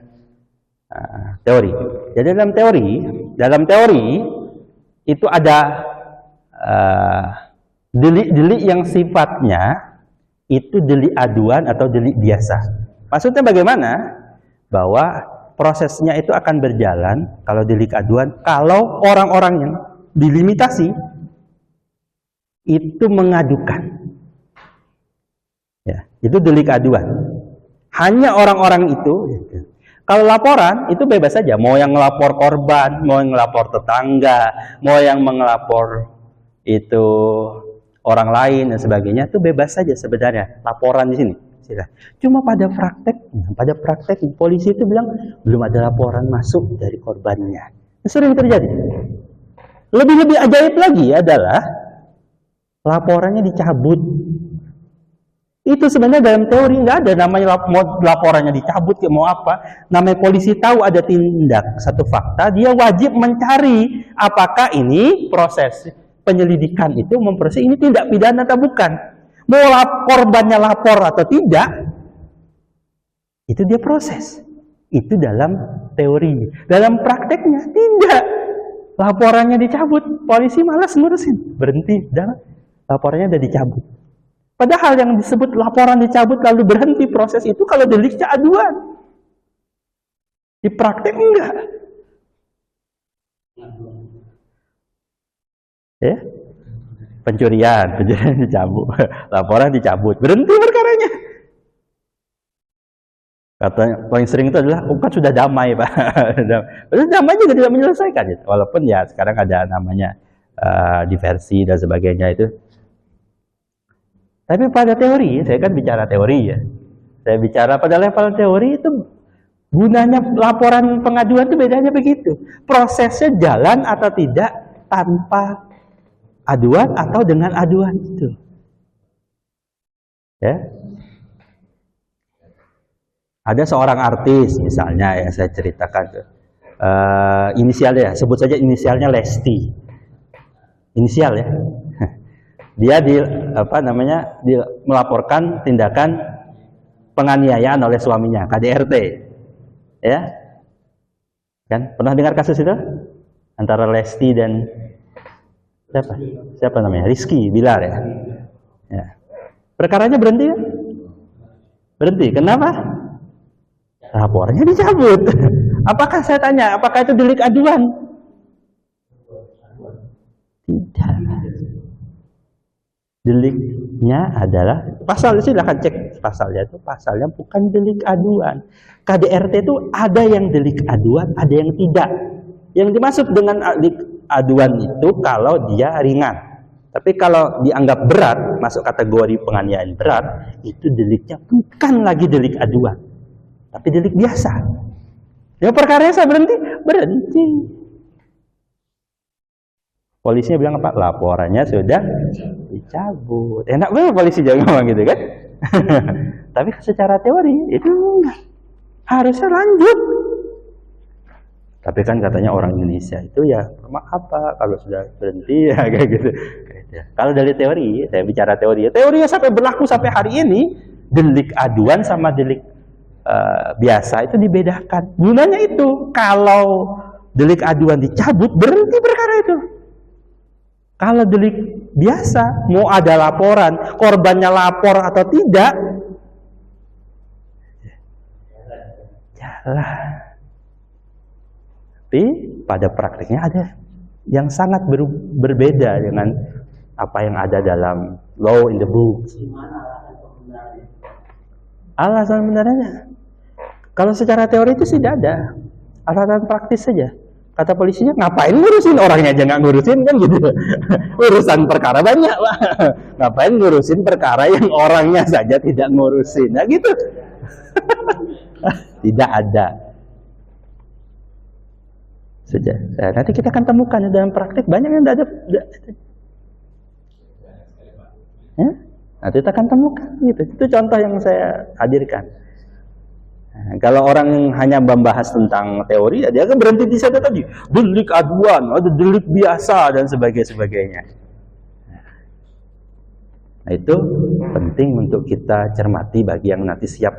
teori. Jadi dalam teori itu ada delik-delik yang sifatnya itu delik aduan atau delik biasa. Maksudnya bagaimana? Bahwa prosesnya itu akan berjalan kalau delik aduan, kalau orang-orang yang dilimitasi itu mengadukan. Ya, itu delik aduan. Hanya orang-orang itu. Kalau laporan itu bebas saja. Mau yang ngelapor korban, mau yang ngelapor tetangga, mau yang mengelapor itu orang lain dan sebagainya, itu bebas saja sebenarnya laporan di sini. Cuma pada praktek polisi itu bilang belum ada laporan masuk dari korbannya. Sering terjadi. Lebih-lebih ajaib lagi adalah laporannya dicabut. Itu sebenarnya dalam teori nggak ada namanya laporannya dicabut, kayak mau apa. Namanya polisi tahu ada tindak satu fakta, dia wajib mencari apakah ini proses penyelidikan itu memproses ini tindak pidana atau bukan. Mau korbannya lapor atau tidak, itu dia proses. Itu dalam teori. Dalam prakteknya tidak. Laporannya dicabut, polisi malas ngurusin, berhenti, dan laporannya udah dicabut. Padahal yang disebut laporan dicabut lalu berhenti proses itu kalau deliknya aduan. Di praktek enggak. Ya? Pencurian dicabut, laporan dicabut, berhenti perkaranya. Katanya paling sering itu adalah kan sudah damai, Pak. Damai juga tidak menyelesaikan itu. Walaupun ya sekarang ada namanya diversi dan sebagainya itu. Tapi pada teori, saya kan bicara teori ya. Saya bicara pada level teori itu gunanya laporan pengaduan itu bedanya begitu. Prosesnya jalan atau tidak tanpa aduan atau dengan aduan itu. Ya. Ada seorang artis misalnya yang saya ceritakan, inisialnya, sebut saja inisialnya Lesti, inisial ya. Dia melaporkan tindakan penganiayaan oleh suaminya, KDRT, ya, kan? Pernah dengar kasus itu antara Lesti dan siapa namanya, Rizky Bilar ya. Ya. Perkaranya berhenti ya? Berhenti. Kenapa? Laporannya dicabut. Apakah saya tanya, apakah itu delik aduan? Tidak. Deliknya adalah pasal, silahkan cek pasalnya, itu pasalnya bukan delik aduan. KDRT itu ada yang delik aduan, ada yang tidak. Yang dimaksud dengan delik aduan itu kalau dia ringan. Tapi kalau dianggap berat, masuk kategori penganiayaan berat, itu deliknya bukan lagi delik aduan, tapi delik biasa. Ya perkaranya saya berhenti. Polisinya bilang apa? Laporannya sudah dicabut. Enak banget polisi jangan ngomong gitu kan? Tapi secara teori itu enggak. Harusnya lanjut. Tapi kan katanya orang Indonesia itu ya apa kalau sudah berhenti ya kayak gitu. Kalau dari teori, saya bicara teori. Teorinya sampai berlaku sampai hari ini, delik aduan sama delik biasa itu dibedakan. Gunanya itu kalau delik aduan dicabut, berhenti perkara itu. Kalau delik biasa, mau ada laporan, korbannya lapor atau tidak, jalan. Tapi pada praktiknya ada yang sangat berbeda dengan apa yang ada dalam law in the books. Alasan benarnya, kalau secara teori itu tidak ada, alasan praktis saja. Kata polisinya, ngapain ngurusin, orangnya aja nggak ngurusin kan gitu. Urusan perkara banyak, Pak. Ngapain ngurusin perkara yang orangnya saja tidak ngurusin, nah gitu. Tidak ada. Saja. Nah, nanti kita akan temukan dalam praktik banyak yang tidak ada. Ya? Nanti kita akan temukan gitu. Itu contoh yang saya hadirkan. Nah, kalau orang yang hanya membahas tentang teori, dia akan berhenti di sana tadi. Delik aduan, ada delik biasa dan sebagainya. Nah, itu penting untuk kita cermati bagi yang nanti siap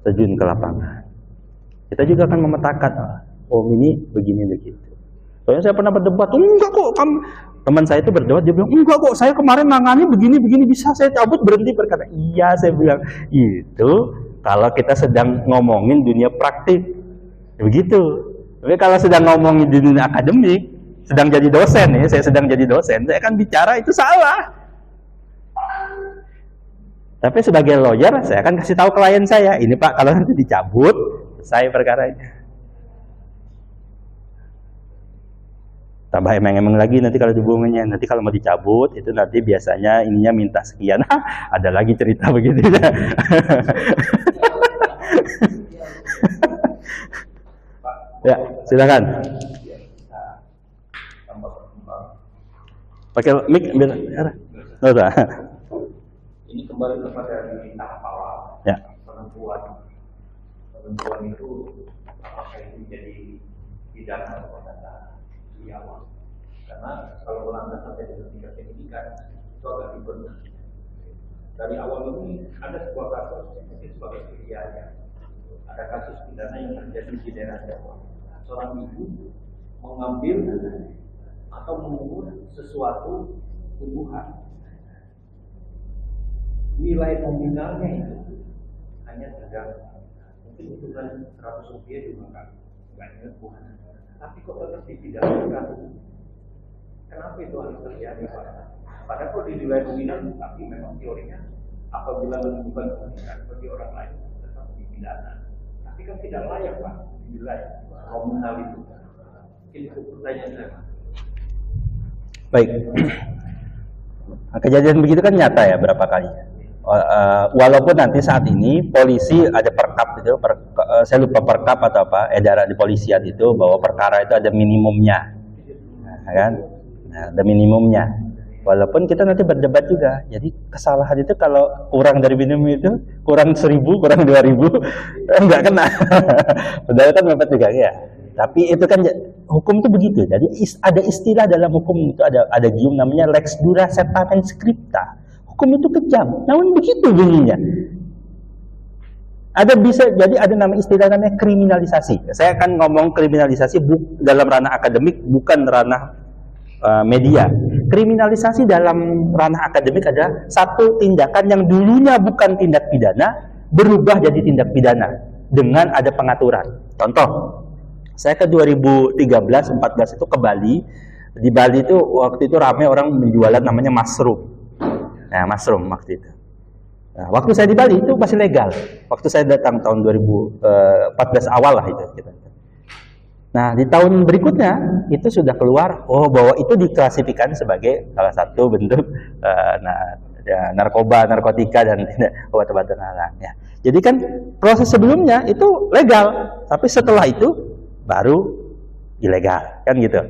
terjun ke lapangan. Kita juga akan memetakan, oh ini begini begitu. Soalnya saya pernah berdebat, enggak kok, teman saya itu berdebat, dia bilang, enggak kok, saya kemarin nangani begini bisa saya cabut berhenti perkara. Iya, saya bilang, itu kalau kita sedang ngomongin dunia praktik, begitu. Tapi kalau sedang ngomongin dunia akademik, sedang jadi dosen ya, saya sedang jadi dosen, saya akan bicara itu salah. Tapi sebagai lawyer, saya akan kasih tahu klien saya, ini Pak, kalau nanti dicabut, saya perkaranya. Tambah emang-emang lagi nanti kalau hubungannya, nanti kalau mau dicabut, itu nanti biasanya ininya minta sekian. Ada lagi cerita begitu ya. Ya, silakan. Pakai mic biar udah. Ini kembali kepada di tahap awal. Ya. Penentuan itu apakah itu menjadi pidana atau pidana di awal. Karena kalau melanggar sampai dengan tingkat penyidikan itu agak ribet. Dari awal ini ada sebuah kasus mungkin sebagai pilihannya. Ada kasus pidana yang terjadi di daerah Jawa. Seorang ibu mengambil atau mengukur sesuatu tumbuhan. Nilai nominalnya itu hanya sedang mungkin itu kan 100 rupiah juga nggak ingat bukan. Tapi kok tetap dipidanakan? Kenapa itu harus terjadi Pak? Padahal kalau dinilai nominal, tapi memang teorinya apabila menemukan keunikan bagi orang lain tetap dipidana. Tapi kan tidak layak Pak dinilai nominal itu. Itu pertanyaan saya Pak. Baik. Kejadian begitu kan nyata ya berapa kali. Walaupun nanti saat ini polisi ada perkap itu, saya lupa perkap atau apa, edaran di polisian itu bahwa perkara itu ada minimumnya, kan? Nah, ada minimumnya. Walaupun kita nanti berdebat juga. Jadi kesalahan itu kalau kurang dari minimum itu, kurang 1000, kurang 2000, enggak kena. Padahal kan mepet juga ya. Tapi itu kan hukum itu begitu. Jadi ada istilah dalam hukum itu ada gium namanya lex dura setamen scripta. Hukum itu kejam, namun begitu bunyinya. Jadi ada nama istilah namanya kriminalisasi. Saya akan ngomong kriminalisasi dalam ranah akademik, bukan ranah media. Kriminalisasi dalam ranah akademik adalah satu tindakan yang dulunya bukan tindak pidana berubah jadi tindak pidana dengan ada pengaturan. Contoh, saya ke 2013-14 itu ke Bali. Di Bali itu waktu itu ramai orang menjualan namanya mushroom. Nah, mushroom waktu itu. Nah, waktu saya di Bali itu masih legal. Waktu saya datang tahun 2014 awal lah itu. Nah, di tahun berikutnya itu sudah keluar, bahwa itu diklasifikasi sebagai salah satu bentuk narkoba, narkotika dan obat-obatan terlarang. Ya. Jadi kan proses sebelumnya itu legal, tapi setelah itu baru ilegal, kan gitu.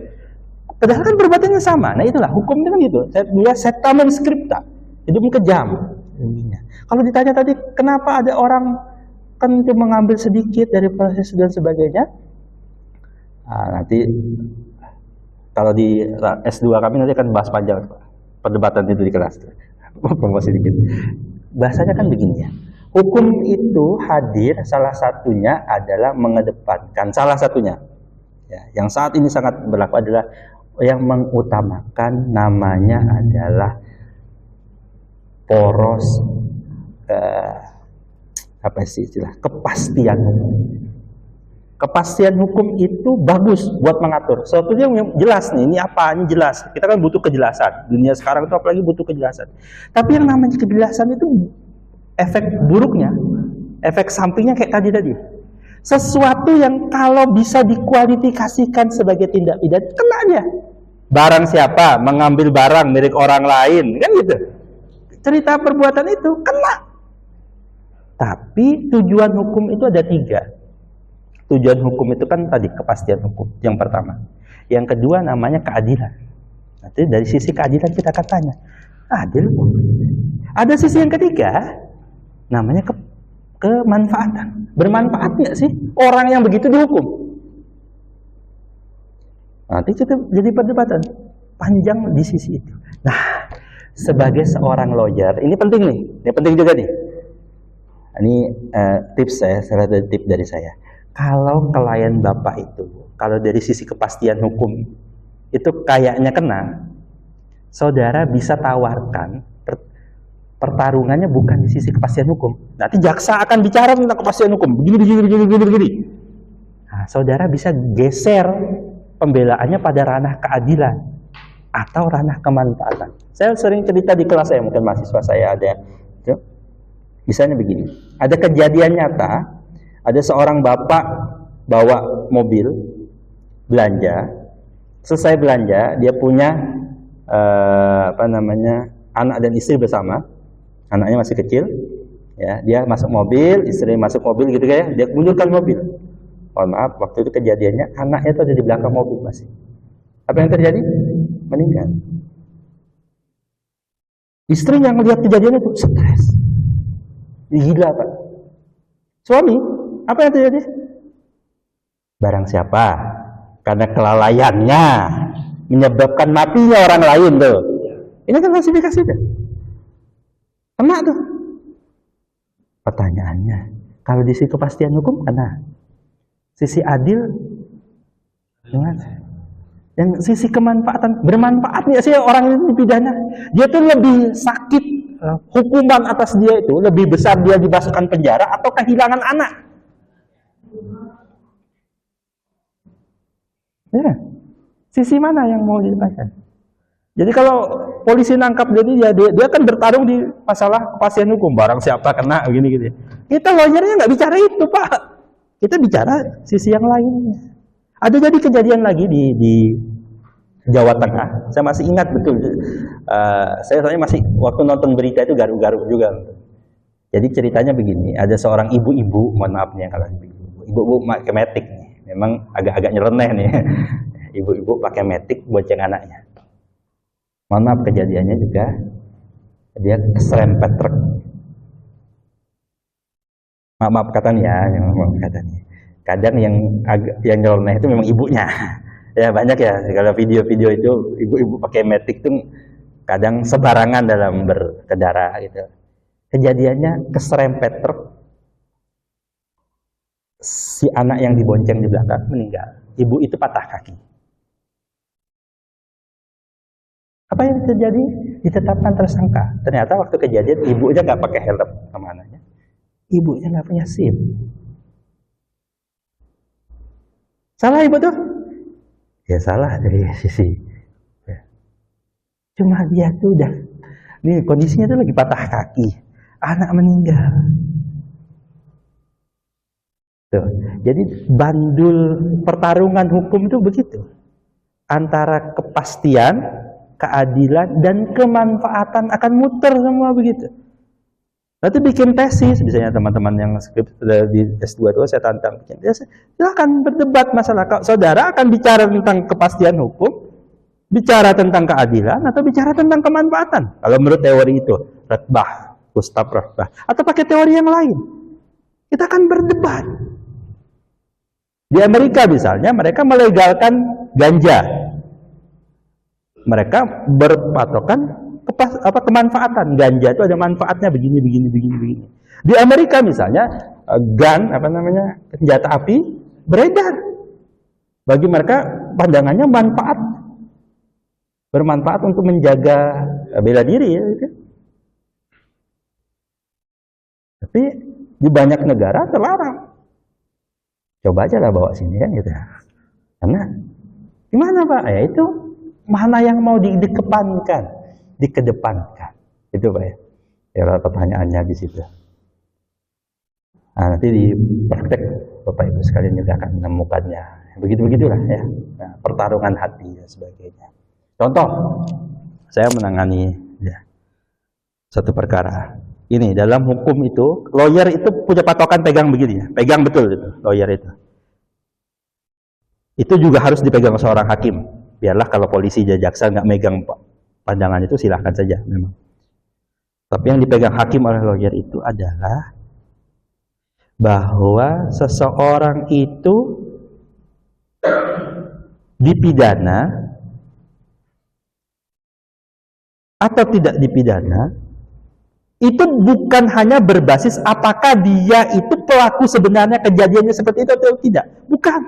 Padahal kan perbuatannya sama. Nah itulah hukum itu kan gitu. Dia setamen scripta. Itu kejam. Kalau ditanya tadi kenapa ada orang kan cuma mengambil sedikit dari proses dan sebagainya, nanti kalau di S2 kami nanti akan bahas panjang perdebatan itu di kelas. Promosi sedikit. Bahasanya kan begini ya. Hukum itu hadir salah satunya adalah mengedepankan salah satunya. Ya, yang saat ini sangat berlaku adalah yang mengutamakan namanya adalah poros kepastian hukum. Kepastian hukum itu bagus buat mengatur. Suatu yang jelas nih, ini apa? Ini jelas. Kita kan butuh kejelasan. Dunia sekarang itu apalagi butuh kejelasan. Tapi yang namanya kejelasan itu efek buruknya, efek sampingnya kayak tadi. Sesuatu yang kalau bisa dikualifikasikan sebagai tindak pidana, kena aja. Barang siapa mengambil barang milik orang lain, kan gitu. Cerita perbuatan itu kena. Tapi tujuan hukum itu ada 3. Tujuan hukum itu kan tadi kepastian hukum yang pertama. Yang kedua namanya keadilan. Nanti dari sisi keadilan kita akan tanya, adil? Ada sisi yang ketiga namanya kemanfaatan. Bermanfaat nggak sih orang yang begitu dihukum? Nanti kita jadi perdebatan panjang di sisi itu. Nah, sebagai seorang lawyer, ini penting nih, ini penting juga nih. Ini tips saya, salah satu tips dari saya. Kalau klien Bapak itu, kalau dari sisi kepastian hukum itu kayaknya kena, saudara bisa tawarkan pertarungannya bukan di sisi kepastian hukum. Nanti jaksa akan bicara tentang kepastian hukum, begini. Nah, saudara bisa geser pembelaannya pada ranah keadilan atau ranah kemanfaatan. Saya sering cerita di kelas saya, mungkin mahasiswa saya ada. Misalnya begini, ada kejadian nyata, ada seorang bapak bawa mobil belanja, selesai belanja dia punya anak dan istri bersama, anaknya masih kecil, ya dia masuk mobil, istri masuk mobil gitu ya, dia munculkan mobil. Mohon maaf, waktu itu kejadiannya anaknya itu ada di belakang mobil masih. Apa yang terjadi? Meninggal. Istri yang lihat kejadian itu stres, gila Pak. Suami, apa yang terjadi? Barang siapa karena kelalaiannya menyebabkan matinya orang lain tuh. Ini kan klasifikasi tuh. Kena tuh. Pertanyaannya, kalau di sisi kepastian hukum kena. Sisi adil gimana? Dan sisi kemanfaatan, bermanfaat nggak sih orang ini dipidana? Dia tuh lebih sakit, hukuman atas dia itu lebih besar dia dimasukkan penjara atau kehilangan anak. Ya, sisi mana yang mau dilepaskan? Jadi kalau polisi nangkap dia kan bertarung di masalah kepastian hukum. Barang siapa kena begini gitu. Kita lawyernya nggak bicara itu Pak. Kita bicara sisi yang lain. Ada jadi kejadian lagi di Jawa Tengah. Saya masih ingat betul. Saya masih waktu nonton berita itu garuk-garuk juga. Jadi ceritanya begini. Ada seorang ibu-ibu, mohon maaf nih kalau ibu-ibu pakai metik nih. Memang agak-agak nyeleneh nih. Ibu-ibu pakai metik bonceng anaknya. Mohon maaf kejadiannya juga dia keserempet truk. Maaf katanya, kadang yang nyeleneh itu memang ibunya. Ya banyak ya kalau video-video itu ibu-ibu pakai metik tuh kadang sembarangan dalam berkendara gitu. Kejadiannya keserempet truk, si anak yang dibonceng di belakang meninggal, ibu itu patah kaki. Apa yang terjadi? Ditetapkan tersangka. Ternyata waktu kejadian ibunya nggak pakai helm sama anaknya. Ibunya nggak punya SIM. Salah ibu tuh? Ya salah dari sisi. Ya. Cuma dia tuh udah, nih kondisinya tuh lagi patah kaki, anak meninggal. Tuh. Jadi bandul pertarungan hukum tuh begitu. Antara kepastian, keadilan dan kemanfaatan akan muter semua begitu. Nanti bikin tesis, misalnya teman-teman yang skrip di S2 saya tantang bikin tesis, silahkan berdebat masalah. Saudara akan bicara tentang kepastian hukum, bicara tentang keadilan, atau bicara tentang kemanfaatan. Kalau menurut teori itu, Gustav Rothbard, atau pakai teori yang lain, kita akan berdebat. Di Amerika misalnya, mereka melegalkan ganja. Mereka berpatokan kemanfaatan. Ganja itu ada manfaatnya begini. Di Amerika misalnya gun senjata api beredar. Bagi mereka pandangannya bermanfaat untuk menjaga bela diri ya gitu. Tapi di banyak negara terlarang. Coba aja lah bawa sini kan gitu. Karena gimana Pak? Ya itu mana yang mau dikedepankan? Itu Pak ya. Ya pertanyaannya di situ. Nah, nanti di praktek Bapak Ibu sekalian juga akan menemukannya. Begitulah ya. Nah, pertarungan hati dan sebagainya. Contoh, saya menangani ya, satu perkara. Ini dalam hukum itu, lawyer itu punya patokan pegang begini ya. Pegang betul itu, lawyer itu. Itu juga harus dipegang seorang hakim. Biarlah kalau polisi dan jaksa nggak megang pandangan itu silahkan saja memang. Tapi yang dipegang hakim oleh lawyer itu adalah bahwa seseorang itu dipidana atau tidak dipidana itu bukan hanya berbasis apakah dia itu pelaku sebenarnya kejadiannya seperti itu atau tidak. Bukan.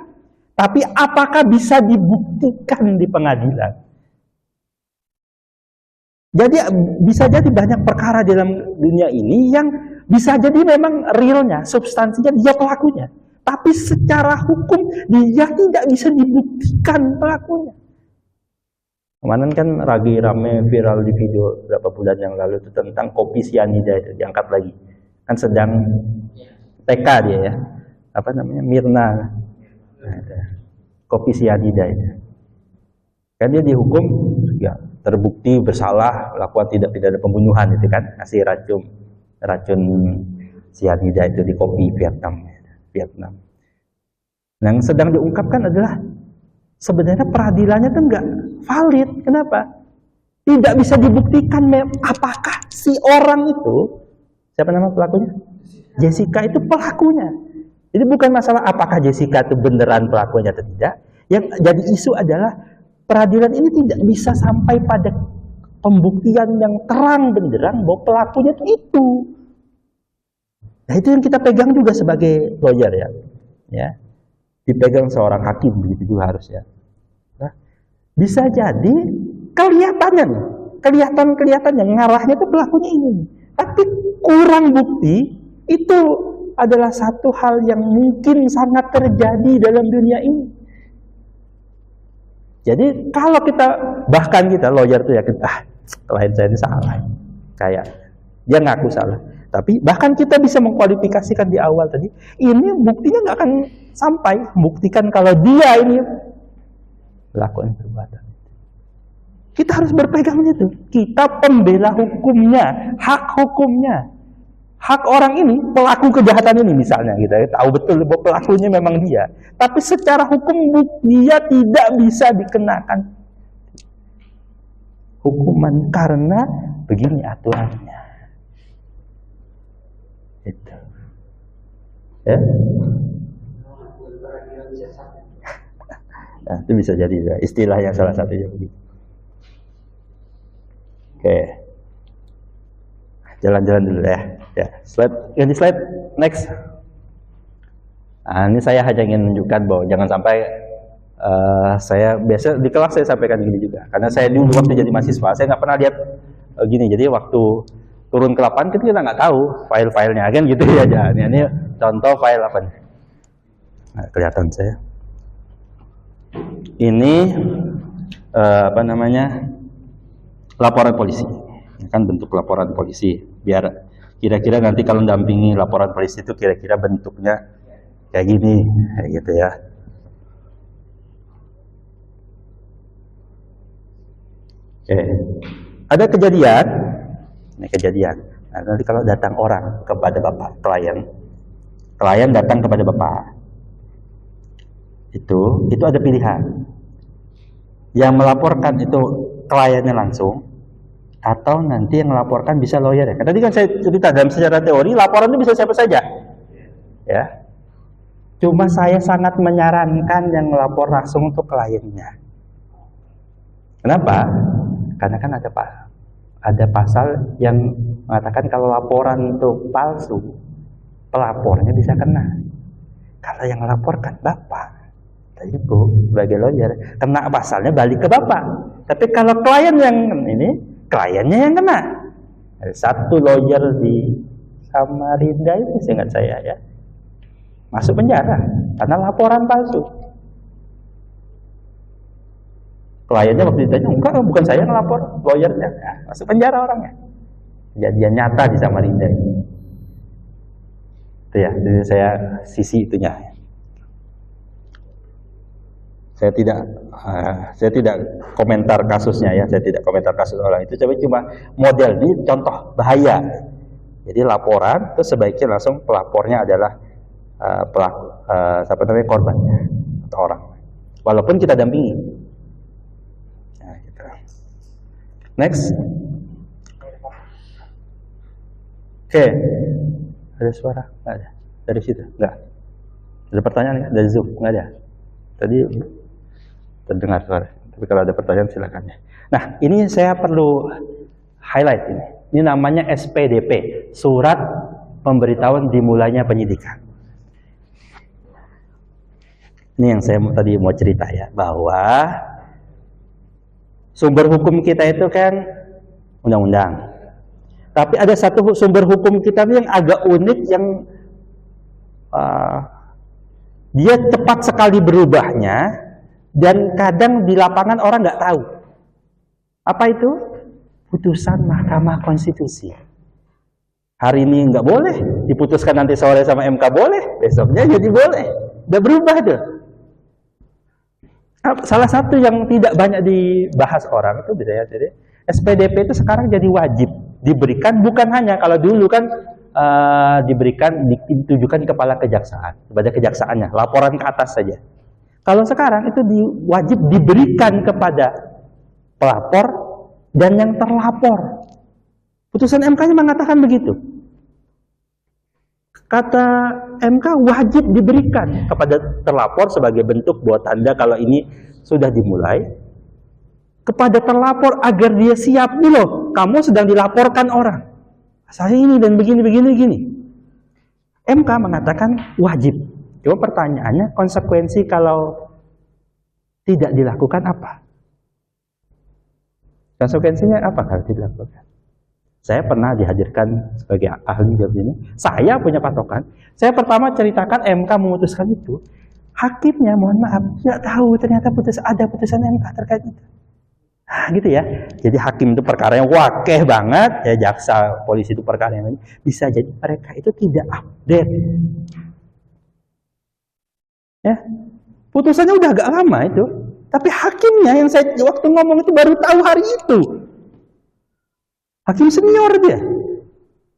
Tapi apakah bisa dibuktikan di pengadilan. Jadi bisa jadi banyak perkara dalam dunia ini yang bisa jadi memang realnya, substansinya dia pelakunya. Tapi secara hukum dia tidak bisa dibuktikan pelakunya. Kemarin kan lagi rame viral di video beberapa bulan yang lalu itu tentang kopi sianida itu diangkat lagi. Kan sedang TK dia ya. Mirna. Kopi sianida itu. Kan dia dihukum ya terbukti bersalah melakukan tindak pidana pembunuhan itu kan, ngasih racun sianida itu di kopi Vietnam. Nah, yang sedang diungkapkan adalah sebenarnya peradilannya itu enggak valid. Kenapa? Tidak bisa dibuktikan apakah si orang itu, siapa nama pelakunya? Jessica itu pelakunya. Jadi bukan masalah apakah Jessica itu beneran pelakunya atau tidak. Yang jadi isu adalah peradilan ini tidak bisa sampai pada pembuktian yang terang benderang bahwa pelakunya itu. Nah itu yang kita pegang juga sebagai lawyer ya. Dipegang seorang hakim begitu juga harus ya. Nah, bisa jadi kelihatan yang ngarahnya itu pelakunya ini. Tapi kurang bukti itu adalah satu hal yang mungkin sangat terjadi dalam dunia ini. Jadi kalau bahkan kita lawyer itu yakin, klien saya ini salah, kayak dia ngaku salah. Tapi bahkan kita bisa mengkualifikasikan di awal tadi, ini buktinya nggak akan sampai membuktikan kalau dia ini melakukan perbuatan. Kita harus berpegang itu. Kita pembela hukumnya, hak hukumnya. Hak orang ini, pelaku kejahatan ini misalnya, kita tahu betul bahwa pelakunya memang dia. Tapi secara hukum dia tidak bisa dikenakan hukuman karena begini aturannya. Itu. Ya. Nah, itu bisa jadi ya, istilah yang salah satunya begitu. Oke. Jalan-jalan dulu ya. Ya, ganti slide. Next. Nah, ini saya hanya ingin menunjukkan bahwa jangan sampai saya biasa di kelas saya sampaikan gini juga. Karena saya dulu waktu jadi mahasiswa, saya nggak pernah lihat gini. Jadi waktu turun ke lapangan kita nggak tahu file-filenya kan gitu ya. Ini contoh file apa nih? Nah, kelihatan saya. Ini apa namanya? Laporan polisi. Ini kan bentuk laporan polisi. Biar kira-kira nanti kalau mendampingi laporan polisi itu kira-kira bentuknya kayak gini, kayak gitu ya. Oke. Ada kejadian. Ini kejadian. Nah, nanti kalau datang orang kepada Bapak, klien datang kepada Bapak. Itu ada pilihan. Yang melaporkan itu kliennya langsung, atau nanti yang melaporkan bisa lawyer ya. Karena tadi kan saya cerita dalam sejarah teori, laporan itu bisa siapa saja. Ya. Cuma saya sangat menyarankan yang melapor langsung untuk kliennya. Kenapa? Karena kan ada pasal yang mengatakan kalau laporan itu palsu, pelapornya bisa kena. Kalau yang melaporkan Bapak, Ibu sebagai lawyer, kena pasalnya balik ke Bapak. Tapi kalau klien yang ini, kliennya yang kena. Ada satu lawyer di Samarinda itu seingat saya ya, masuk penjara karena laporan palsu. Kliennya waktu ditanya, enggak, bukan saya yang lapor, lawyernya. Nah, masuk penjara orangnya. Kejadian nyata di Samarinda ini. Itu ya, jadi saya sisi itunya. Saya tidak komentar kasusnya ya, saya tidak komentar kasus orang itu. Cuma model ini contoh bahaya. Jadi laporan itu sebaiknya langsung pelapornya adalah korbannya atau orang. Walaupun kita dampingi. Nah, gitu. Next. Oke. Ada suara? Nggak ada. Dari situ? Nggak. Ada pertanyaan nggak? Dari Zoom? Nggak ada. Tadi terdengar suara. Tapi kalau ada pertanyaan silakan ya. Nah, ini saya perlu highlight ini. Ini namanya SPDP, Surat Pemberitahuan Dimulainya Penyidikan. Ini yang saya tadi mau cerita ya, bahwa sumber hukum kita itu kan undang-undang. Tapi ada satu sumber hukum kita yang agak unik, yang dia cepat sekali berubahnya, dan kadang di lapangan orang nggak tahu. Apa itu? Putusan Mahkamah Konstitusi. Hari ini nggak boleh, diputuskan nanti sore sama MK boleh, besoknya jadi boleh. Udah berubah tuh. Salah satu yang tidak banyak dibahas orang itu bisa ya, jadi SPDP itu sekarang jadi wajib diberikan, bukan hanya kalau dulu kan diberikan, ditujukan kepala kejaksaan, kepada kejaksaannya, laporan ke atas saja. Kalau sekarang itu wajib diberikan kepada pelapor dan yang terlapor. Putusan MK-nya mengatakan begitu. Kata MK wajib diberikan kepada terlapor sebagai bentuk buat tanda kalau ini sudah dimulai. Kepada terlapor agar dia siap nih loh, kamu sedang dilaporkan orang. Saya ini dan begini. MK mengatakan wajib. Coba pertanyaannya, konsekuensi kalau tidak dilakukan apa? Konsekuensinya apa kalau tidak dilakukan? Saya pernah dihadirkan sebagai ahli di sini. Saya punya patokan. Saya pertama ceritakan MK memutuskan itu. Hakimnya, mohon maaf, tidak tahu ternyata ada putusan MK terkait itu. Nah, gitu ya. Jadi hakim itu perkaranya wakeh banget, ya jaksa, polisi itu perkara yang lain. Bisa jadi mereka itu tidak update. Ya, putusannya udah agak lama itu. Tapi hakimnya yang saya waktu ngomong itu baru tahu hari itu. Hakim senior dia.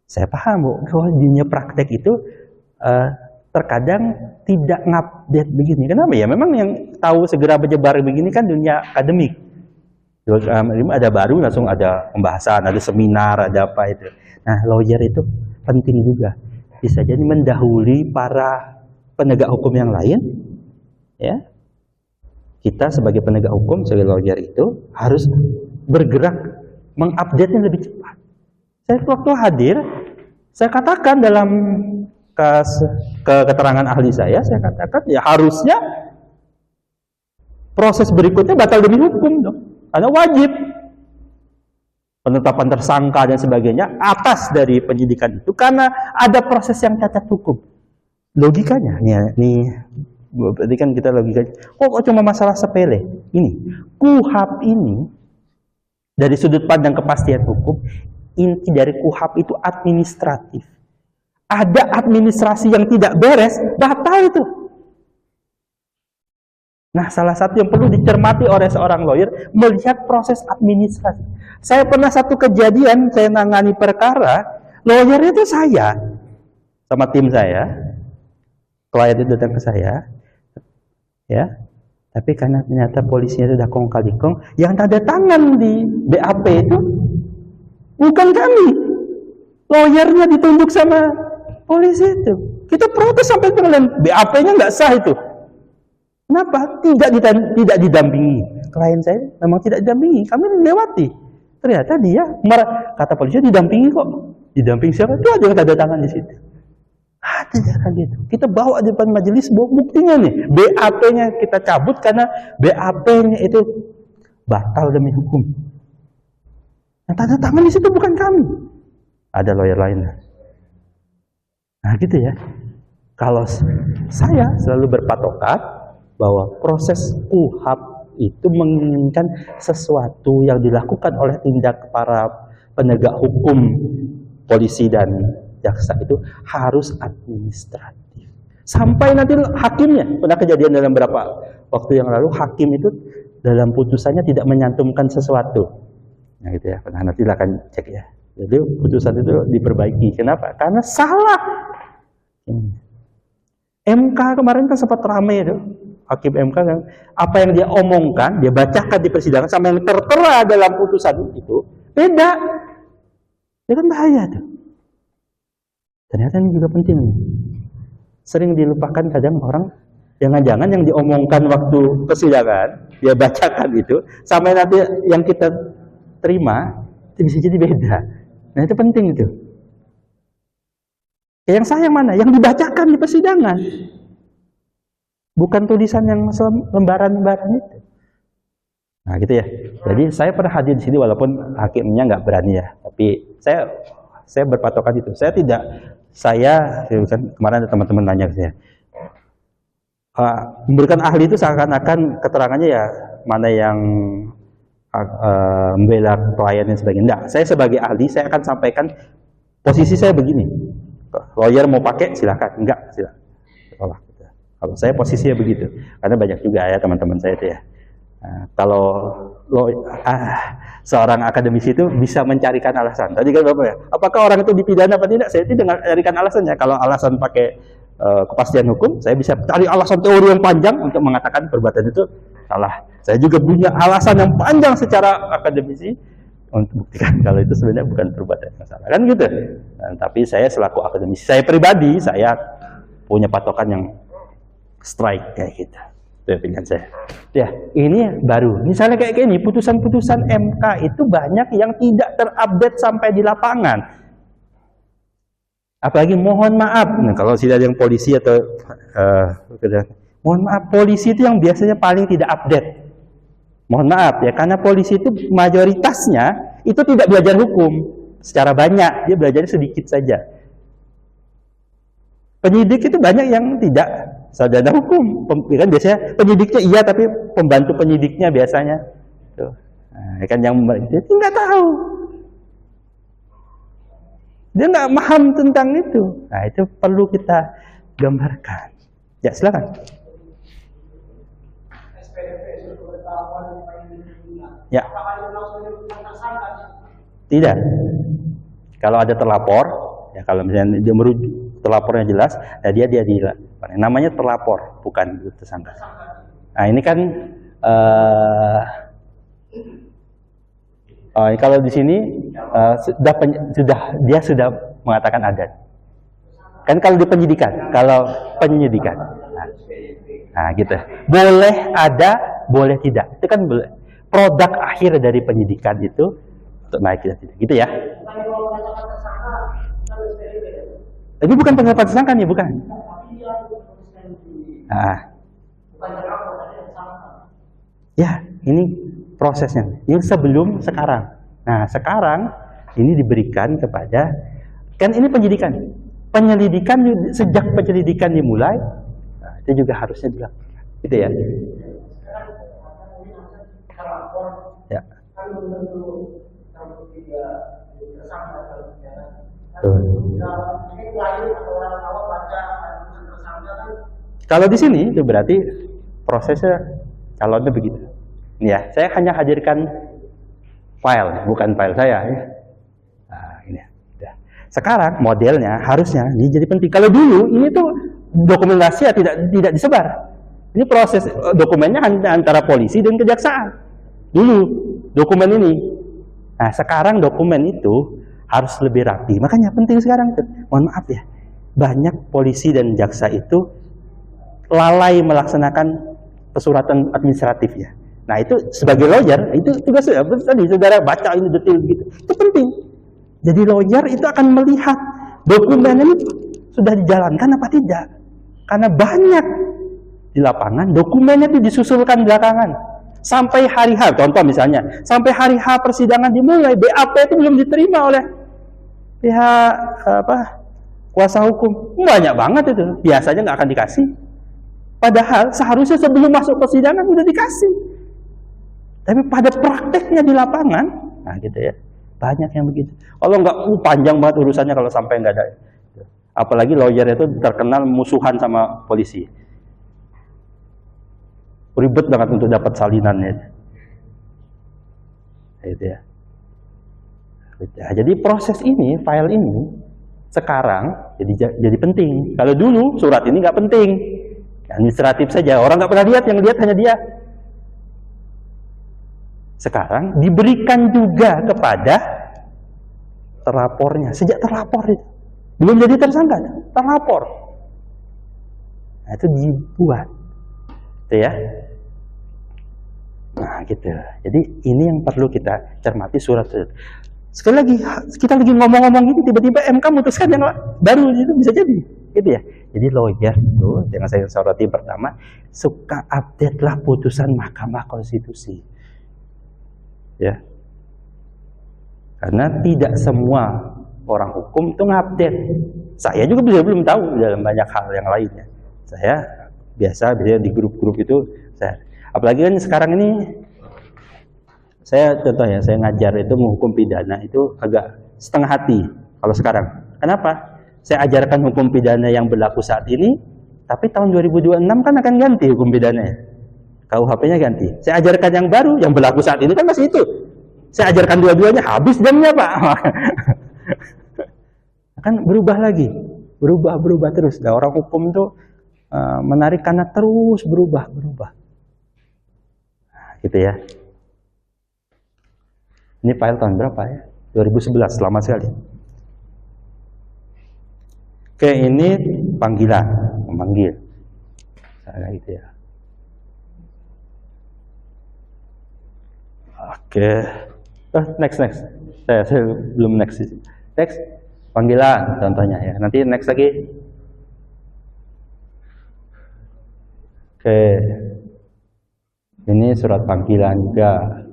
Saya paham, Bu, kalau dunia praktek itu terkadang tidak ngupdate begini. Kenapa ya? Memang yang tahu segera menyebar begini kan dunia akademik. Ada baru langsung ada pembahasan, ada seminar, ada apa itu. Nah, lawyer itu penting juga. Bisa jadi mendahului para penegak hukum yang lain. Ya. Kita sebagai penegak hukum, sebagai lawyer itu harus bergerak mengupdate-nya lebih cepat. Saya waktu hadir, saya katakan dalam keterangan ahli saya katakan ya harusnya proses berikutnya batal demi hukum dong. Karena wajib penetapan tersangka dan sebagainya atas dari penyidikan itu karena ada proses yang cacat hukum. Logikanya, nih berarti kan kita logikanya, kok cuma masalah sepele? Ini, KUHP ini dari sudut pandang kepastian hukum, inti dari KUHP itu administratif. Ada administrasi yang tidak beres, batal itu. Nah, salah satu yang perlu dicermati oleh seorang lawyer, melihat proses administrasi. Saya pernah satu kejadian, saya nangani perkara, lawyer itu saya, sama tim saya, klien itu datang ke saya, ya. Tapi karena ternyata polisinya sudah kong kali kong, yang tanda tangan di BAP itu bukan kami. Lawyernya ditunjuk sama polisi itu. Kita protes sampai pengadilan, BAP-nya nggak sah itu. Kenapa? Tidak didampingi. Klien saya memang tidak didampingi. Kami melewati. Ternyata dia kata polisi didampingi kok. Didampingi siapa? Itu ada yang tanda tangan di situ. Tidak kan gitu. Kita bawa di depan majelis, bawa buktinya nih. BAP-nya kita cabut karena BAP-nya itu batal demi hukum. Nah, tanda tangan di situ bukan kami. Ada lawyer lain. Nah, gitu ya. Kalau saya selalu berpatokan bahwa proses KUHP itu menginginkan sesuatu yang dilakukan oleh tindak para penegak hukum, polisi dan jaksa itu harus administratif. Sampai nanti hakimnya, pernah kejadian dalam beberapa waktu yang lalu, hakim itu dalam putusannya tidak menyantumkan sesuatu. Nah gitu ya, pernah nanti akan cek ya. Jadi putusan itu diperbaiki. Kenapa? Karena salah. MK kemarin kan sempat ramai itu. Hakim MK kan, apa yang dia omongkan, dia bacakan di persidangan sama yang tertera dalam putusan itu beda. Ya kan bahaya tuh. Ternyata ini juga penting. Sering dilupakan kadang orang, jangan-jangan yang diomongkan waktu persidangan, dia bacakan itu, sampai nanti yang kita terima, itu bisa jadi beda. Nah itu penting itu. Yang saya yang mana? Yang dibacakan di persidangan. Bukan tulisan yang lembaran-lembaran itu. Nah gitu ya. Jadi saya pernah hadir di sini walaupun hakimnya nggak berani ya. Tapi saya berpatokan itu. Saya kemarin ada teman-teman nanya ke saya, memberikan ahli itu seakan-akan keterangannya ya mana yang membela klien dan sebagainya. Enggak, saya sebagai ahli saya akan sampaikan posisi saya begini. Lawyer mau pakai silakan, enggak silakan. Kalau saya posisinya begitu, karena banyak juga ya teman-teman saya itu ya. Kalau seorang akademisi itu bisa mencarikan alasan. Tadi kan Bapak ya, apakah orang itu dipidana apa tidak? Saya tidak mencarikan alasannya. Kalau alasan pakai kepastian hukum, saya bisa cari alasan teori yang panjang untuk mengatakan perbuatan itu salah. Saya juga punya alasan yang panjang secara akademisi untuk buktikan kalau itu sebenarnya bukan perbuatan yang salah, kan gitu. Nah, tapi saya selaku akademisi, saya pribadi, saya punya patokan yang strike kayak gitu. Itu pilihan saya. Ya, ini baru. Misalnya kayak gini, putusan-putusan MK itu banyak yang tidak terupdate sampai di lapangan. Apalagi mohon maaf, nah, kalau sudah ada yang polisi atau mohon maaf, polisi itu yang biasanya paling tidak update. Mohon maaf ya, karena polisi itu mayoritasnya itu tidak belajar hukum secara banyak, dia belajarnya sedikit saja. Penyidik itu banyak yang tidak sarjana hukum, kan biasanya penyidiknya iya, tapi pembantu penyidiknya biasanya, tuh, nah, kan yang dia nggak tahu, dia nggak paham tentang itu. Nah itu perlu kita gambarkan. Ya silakan. Ya. Tidak. Kalau ada terlapor, ya kalau misalnya dia merujuk terlapornya jelas, ya dia namanya terlapor, bukan tersangka. Nah ini kan kalau di sini dia sudah mengatakan ada. Kan kalau di penyidikan, nah gitu. Boleh ada, boleh tidak. Itu kan produk akhir dari penyidikan itu untuk naik tidak, gitu ya. Tapi bukan penetapan tersangka nih, bukan. Nah, ya ini prosesnya. Ini sebelum sekarang. Nah sekarang ini diberikan kepada, kan ini penyidikan, penyelidikan sejak penyelidikan dimulai, nah, itu juga harusnya dilakukan, gitu ya. Ya. Kalau di sini itu berarti prosesnya calonnya begitu. Ini ya, saya hanya hadirkan file, bukan file saya ya. Nah, ini ya. Sekarang modelnya harusnya ini jadi penting. Kalau dulu ini tuh dokumentasi tidak disebar. Ini proses dokumennya antara polisi dan kejaksaan. Dulu dokumen ini. Nah, sekarang dokumen itu harus lebih rapi. Makanya penting sekarang tuh. Mohon maaf ya. Banyak polisi dan jaksa itu lalai melaksanakan pesuratan administratif ya. Nah, itu sebagai lawyer, itu tugasnya tadi saudara baca ini detail gitu. Itu penting. Jadi lawyer itu akan melihat dokumen ini sudah dijalankan apa tidak. Karena banyak di lapangan dokumennya itu disusulkan belakangan. Sampai hari H, contoh misalnya, sampai hari H persidangan dimulai, BAP itu belum diterima oleh pihak kuasa hukum. Banyak banget itu, biasanya nggak akan dikasih. Padahal seharusnya sebelum masuk persidangan udah dikasih. Tapi pada prakteknya di lapangan, nah gitu ya, banyak yang begitu. Kalau nggak, panjang banget urusannya kalau sampai nggak ada. Apalagi lawyer itu terkenal musuhan sama polisi. Ribet banget untuk dapat salinannya. Gitu ya. Jadi proses ini, file ini sekarang jadi penting. Kalau dulu surat ini nggak penting, administratif saja, orang nggak pernah lihat, yang lihat hanya dia. Sekarang diberikan juga kepada terlapornya, sejak terlapor itu, belum jadi tersangka, terlapor. Nah, itu dibuat, gitu ya. Nah, gitu. Jadi ini yang perlu kita cermati surat. Sekali lagi, kita lagi ngomong-ngomong ini, tiba-tiba MK memutuskan yang baru, itu bisa jadi, gitu ya. Jadi lawyer itu, yang saya soroti pertama, suka update lah putusan Mahkamah Konstitusi, ya. Karena tidak semua orang hukum itu ngupdate. Saya juga belum tahu dalam banyak hal yang lainnya. Saya biasa di grup-grup itu, apalagi kan sekarang ini saya contoh ya, saya ngajar itu menghukum pidana itu agak setengah hati kalau sekarang. Kenapa? Saya ajarkan hukum pidana yang berlaku saat ini, tapi tahun 2026 kan akan ganti hukum pidananya. KUHP-nya ganti. Saya ajarkan yang baru, yang berlaku saat ini kan masih itu. Saya ajarkan dua-duanya, habis jamnya Pak. Kan berubah lagi, berubah terus. Nah, orang hukum itu menarik karena terus berubah. Nah, gitu ya. Ini file tahun berapa ya? 2011, lama sekali. Oke, ini panggilan, memanggil. Nah, gitu ya. Oke. Next. Saya belum next. Next, panggilan contohnya ya. Nanti next lagi. Oke. Ini surat panggilan juga.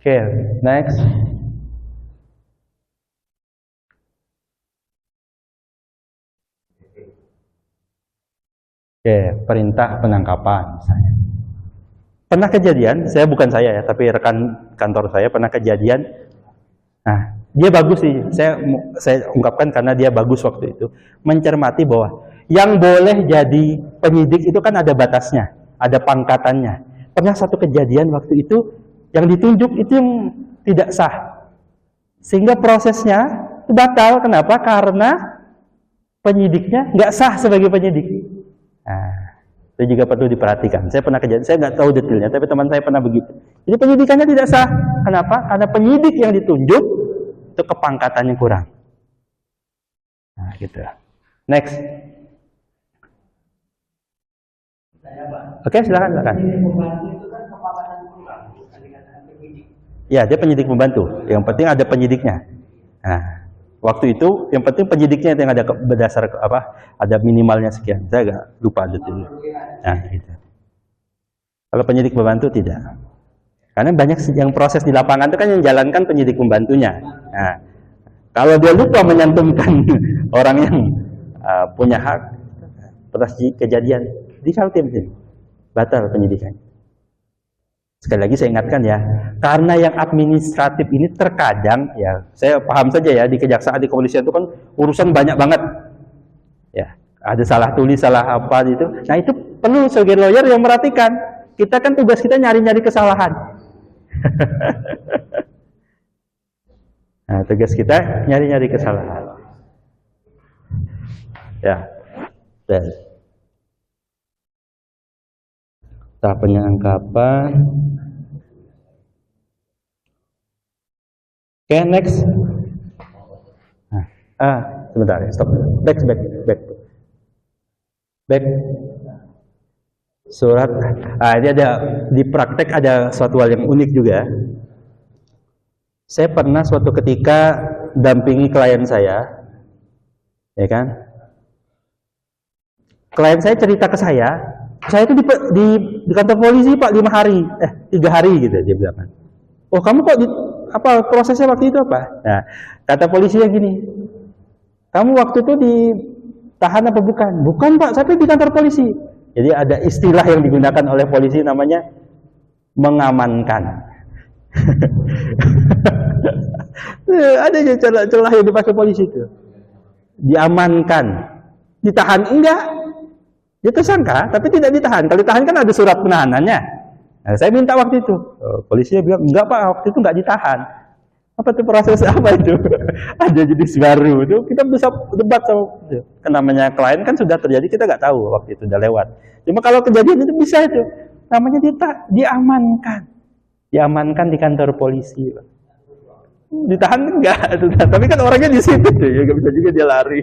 Oke, next. Oke, perintah penangkapan misalnya. Pernah kejadian, bukan saya ya, tapi rekan kantor saya pernah kejadian. Nah, dia bagus sih. Saya ungkapkan karena dia bagus waktu itu. Mencermati bahwa yang boleh jadi penyidik itu kan ada batasnya, ada pangkatannya. Pernah satu kejadian waktu itu yang ditunjuk itu yang tidak sah. Sehingga prosesnya batal. Kenapa? Karena penyidiknya nggak sah sebagai penyidik. Nah, itu juga perlu diperhatikan. Saya pernah kejadian, saya nggak tahu detailnya, tapi teman saya pernah begitu. Jadi penyidikannya tidak sah. Kenapa? Karena penyidik yang ditunjuk itu kepangkatannya kurang. Nah, gitu. Next. Oke, silakan. Ya, dia penyidik pembantu. Yang penting ada penyidiknya. Nah, waktu itu yang penting penyidiknya yang ada berdasar ada minimalnya sekian. Saya agak lupa detailnya. Nah, gitu. Kalau penyidik pembantu tidak. Karena banyak yang proses di lapangan itu kan yang jalankan penyidik pembantunya. Nah, kalau dia lupa menyantumkan orang yang punya hak, pernah kejadian di Kaltim sini, batal penyidikan. Sekali lagi saya ingatkan ya, karena yang administratif ini terkadang ya, saya paham saja ya, di kejaksaan, di kepolisian itu kan urusan banyak banget. Ya, ada salah tulis, salah apa itu. Nah, itu perlu sebagai lawyer yang merhatikan. Kita kan tugas kita nyari-nyari kesalahan. Nah, tugas kita nyari-nyari kesalahan. Ya. Dan tahap penangkapan. Oke, next. Sebentar ya, stop. Back. Surat. Ini ada di praktek ada suatu hal yang unik juga. Saya pernah suatu ketika dampingi klien saya, ya kan? Klien saya cerita ke saya itu di kantor polisi Pak 5 hari, 3 hari gitu dia bilang kan. Oh, kamu kok prosesnya waktu itu apa? Nah, kata polisinya gini, kamu waktu itu ditahan apa bukan? Bukan Pak, saya di kantor polisi. Jadi ada istilah yang digunakan oleh polisi namanya mengamankan. Ada aja celah yang dipakai polisi itu. Diamankan. Ditahan enggak? Dia tersangka, tapi tidak ditahan. Kalau ditahan kan ada surat penahanannya. Nah, saya minta waktu itu. Polisinya bilang, enggak Pak, waktu itu enggak ditahan. Apa itu proses apa itu? Ada jenis baru itu, kita bisa debat sama itu. Kan namanya klien kan sudah terjadi, kita nggak tahu waktu itu udah lewat. Cuma kalau kejadian itu bisa itu, namanya diamankan di kantor polisi. Ditahan enggak? Tapi kan orangnya di situ tuh, ya nggak bisa juga dia lari.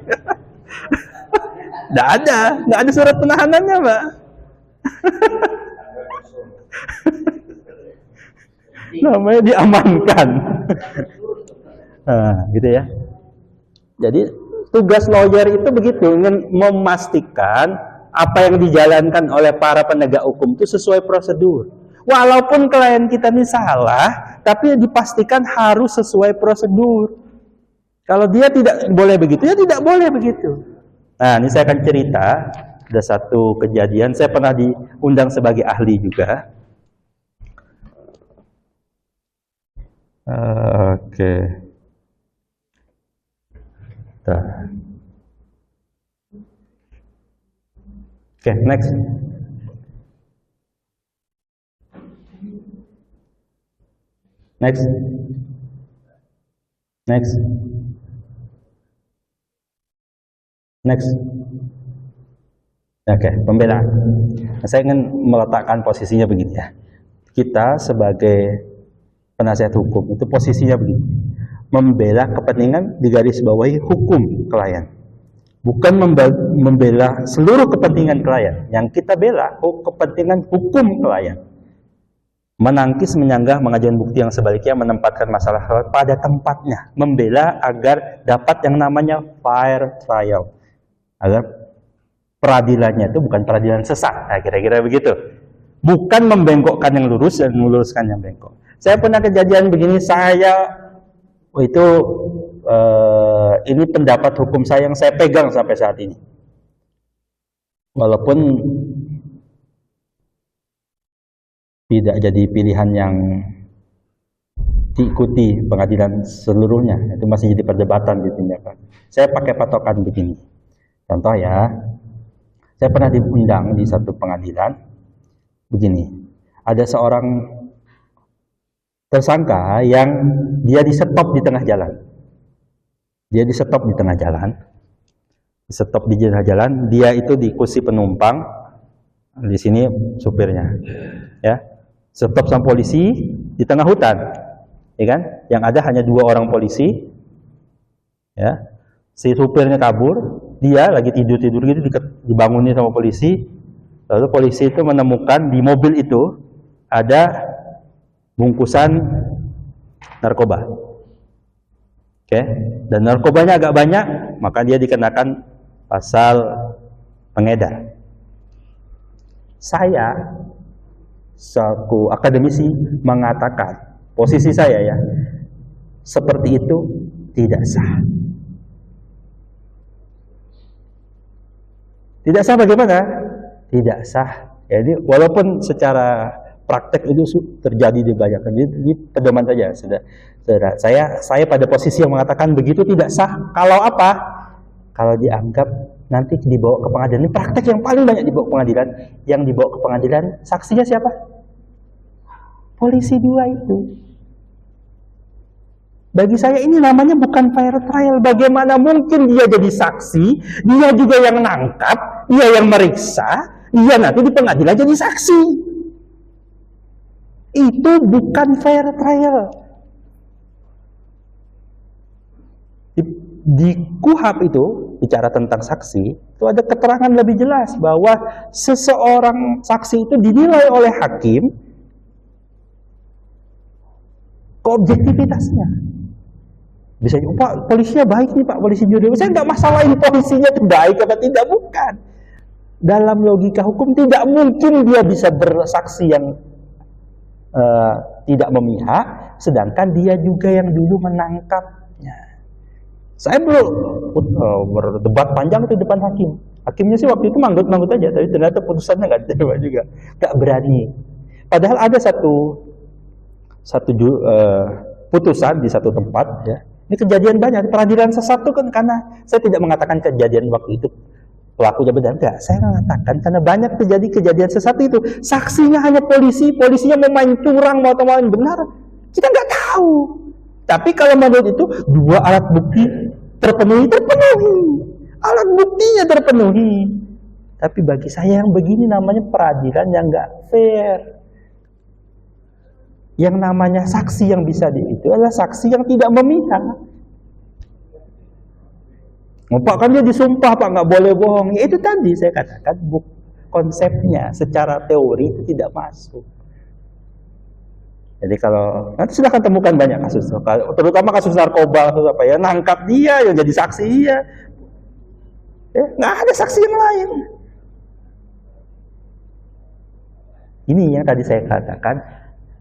Nggak ada surat penahanannya Pak. Namanya diamankan. Nah, gitu ya. Jadi tugas lawyer itu begitu, memastikan apa yang dijalankan oleh para penegak hukum itu sesuai prosedur. Walaupun klien kita ini salah, tapi dipastikan harus sesuai prosedur. Kalau dia tidak boleh begitu, ya tidak boleh begitu. Nah, ini saya akan cerita. Ada satu kejadian, saya pernah diundang sebagai ahli juga. Oke. Oke, next. Oke, pembelaan. Saya ingin meletakkan posisinya begini ya. kita sebagai penasihat hukum itu posisinya begini, membela kepentingan di garis bawahi hukum klien, bukan membela seluruh kepentingan klien. Yang kita bela kepentingan hukum klien, menangkis, menyanggah, mengajukan bukti yang sebaliknya, menempatkan masalah pada tempatnya, membela agar dapat yang namanya fair trial, agar peradilannya itu bukan peradilan sesat. Nah, kira-kira begitu, bukan membengkokkan yang lurus dan meluruskan yang bengkok. Saya pernah kejadian begini, ini pendapat hukum saya yang saya pegang sampai saat ini, walaupun tidak jadi pilihan yang diikuti pengadilan seluruhnya, itu masih jadi perdebatan di tindakan. Saya pakai patokan begini, contoh ya, saya pernah diundang di satu pengadilan begini, ada seorang tersangka yang dia di-stop di tengah jalan. Dia di-stop di tengah jalan. Di-stop di tengah jalan, dia itu di kursi penumpang. Di sini supirnya. Ya. Stop sama polisi di tengah hutan. Ya kan? Yang ada hanya 2 orang polisi. Ya. Si supirnya kabur, dia lagi tidur-tidur gitu dibangunin sama polisi. Lalu polisi itu menemukan di mobil itu ada bungkusan narkoba. Oke, dan narkobanya agak banyak, maka dia dikenakan pasal pengedar. Saya selaku akademisi mengatakan, posisi saya ya, seperti itu tidak sah. Tidak sah bagaimana? Tidak sah. Jadi walaupun secara praktek itu terjadi di banyak, di pedoman saja. Saudara, saya pada posisi yang mengatakan begitu tidak sah. Kalau apa? Kalau dianggap nanti dibawa ke pengadilan. Ini praktek yang paling banyak dibawa ke pengadilan. Yang dibawa ke pengadilan, saksinya siapa? Polisi 2 itu. Bagi saya ini namanya bukan fair trial. Bagaimana mungkin dia jadi saksi, dia juga yang nangkap, dia yang meriksa, dia nanti di pengadilan jadi saksi. Itu bukan fair trial. Di KUHP itu bicara tentang saksi, itu ada keterangan lebih jelas bahwa seseorang saksi itu dinilai oleh hakim keobjektivitasnya. Biasanya, Pak, polisinya baik nih Pak, polisi jujur. Saya nggak masalahin polisinya itu baik atau tidak, bukan. Dalam logika hukum tidak mungkin dia bisa bersaksi yang tidak memihak, sedangkan dia juga yang dulu menangkapnya. Saya berdebat panjang itu depan hakim. Hakimnya sih waktu itu manggut-manggut aja, tapi ternyata putusannya nggak diterima juga, nggak berani. Padahal ada satu putusan di satu tempat, ya. Ini kejadian banyak peradilan sesat itu kan, karena saya tidak mengatakan kejadian waktu itu pelakunya benar, enggak. Saya mengatakan karena banyak terjadi kejadian sesat itu, saksinya hanya polisinya mau main curang, mau main benar, kita nggak tahu. Tapi kalau menurut itu 2 alat bukti terpenuhi, alat buktinya terpenuhi. Tapi bagi saya yang begini namanya peradilan yang nggak fair. Yang namanya saksi yang bisa itu adalah saksi yang tidak memihak. Pak, kan dia disumpah Pak, nggak boleh bohong. Ya, itu tadi saya katakan konsepnya secara teori itu tidak masuk. Jadi kalau nanti silahkan temukan banyak kasus, terutama kasus narkoba, kasus apa ya, nangkap dia yang jadi saksi dia, ya, nggak ada saksi yang lain. Ini yang tadi saya katakan,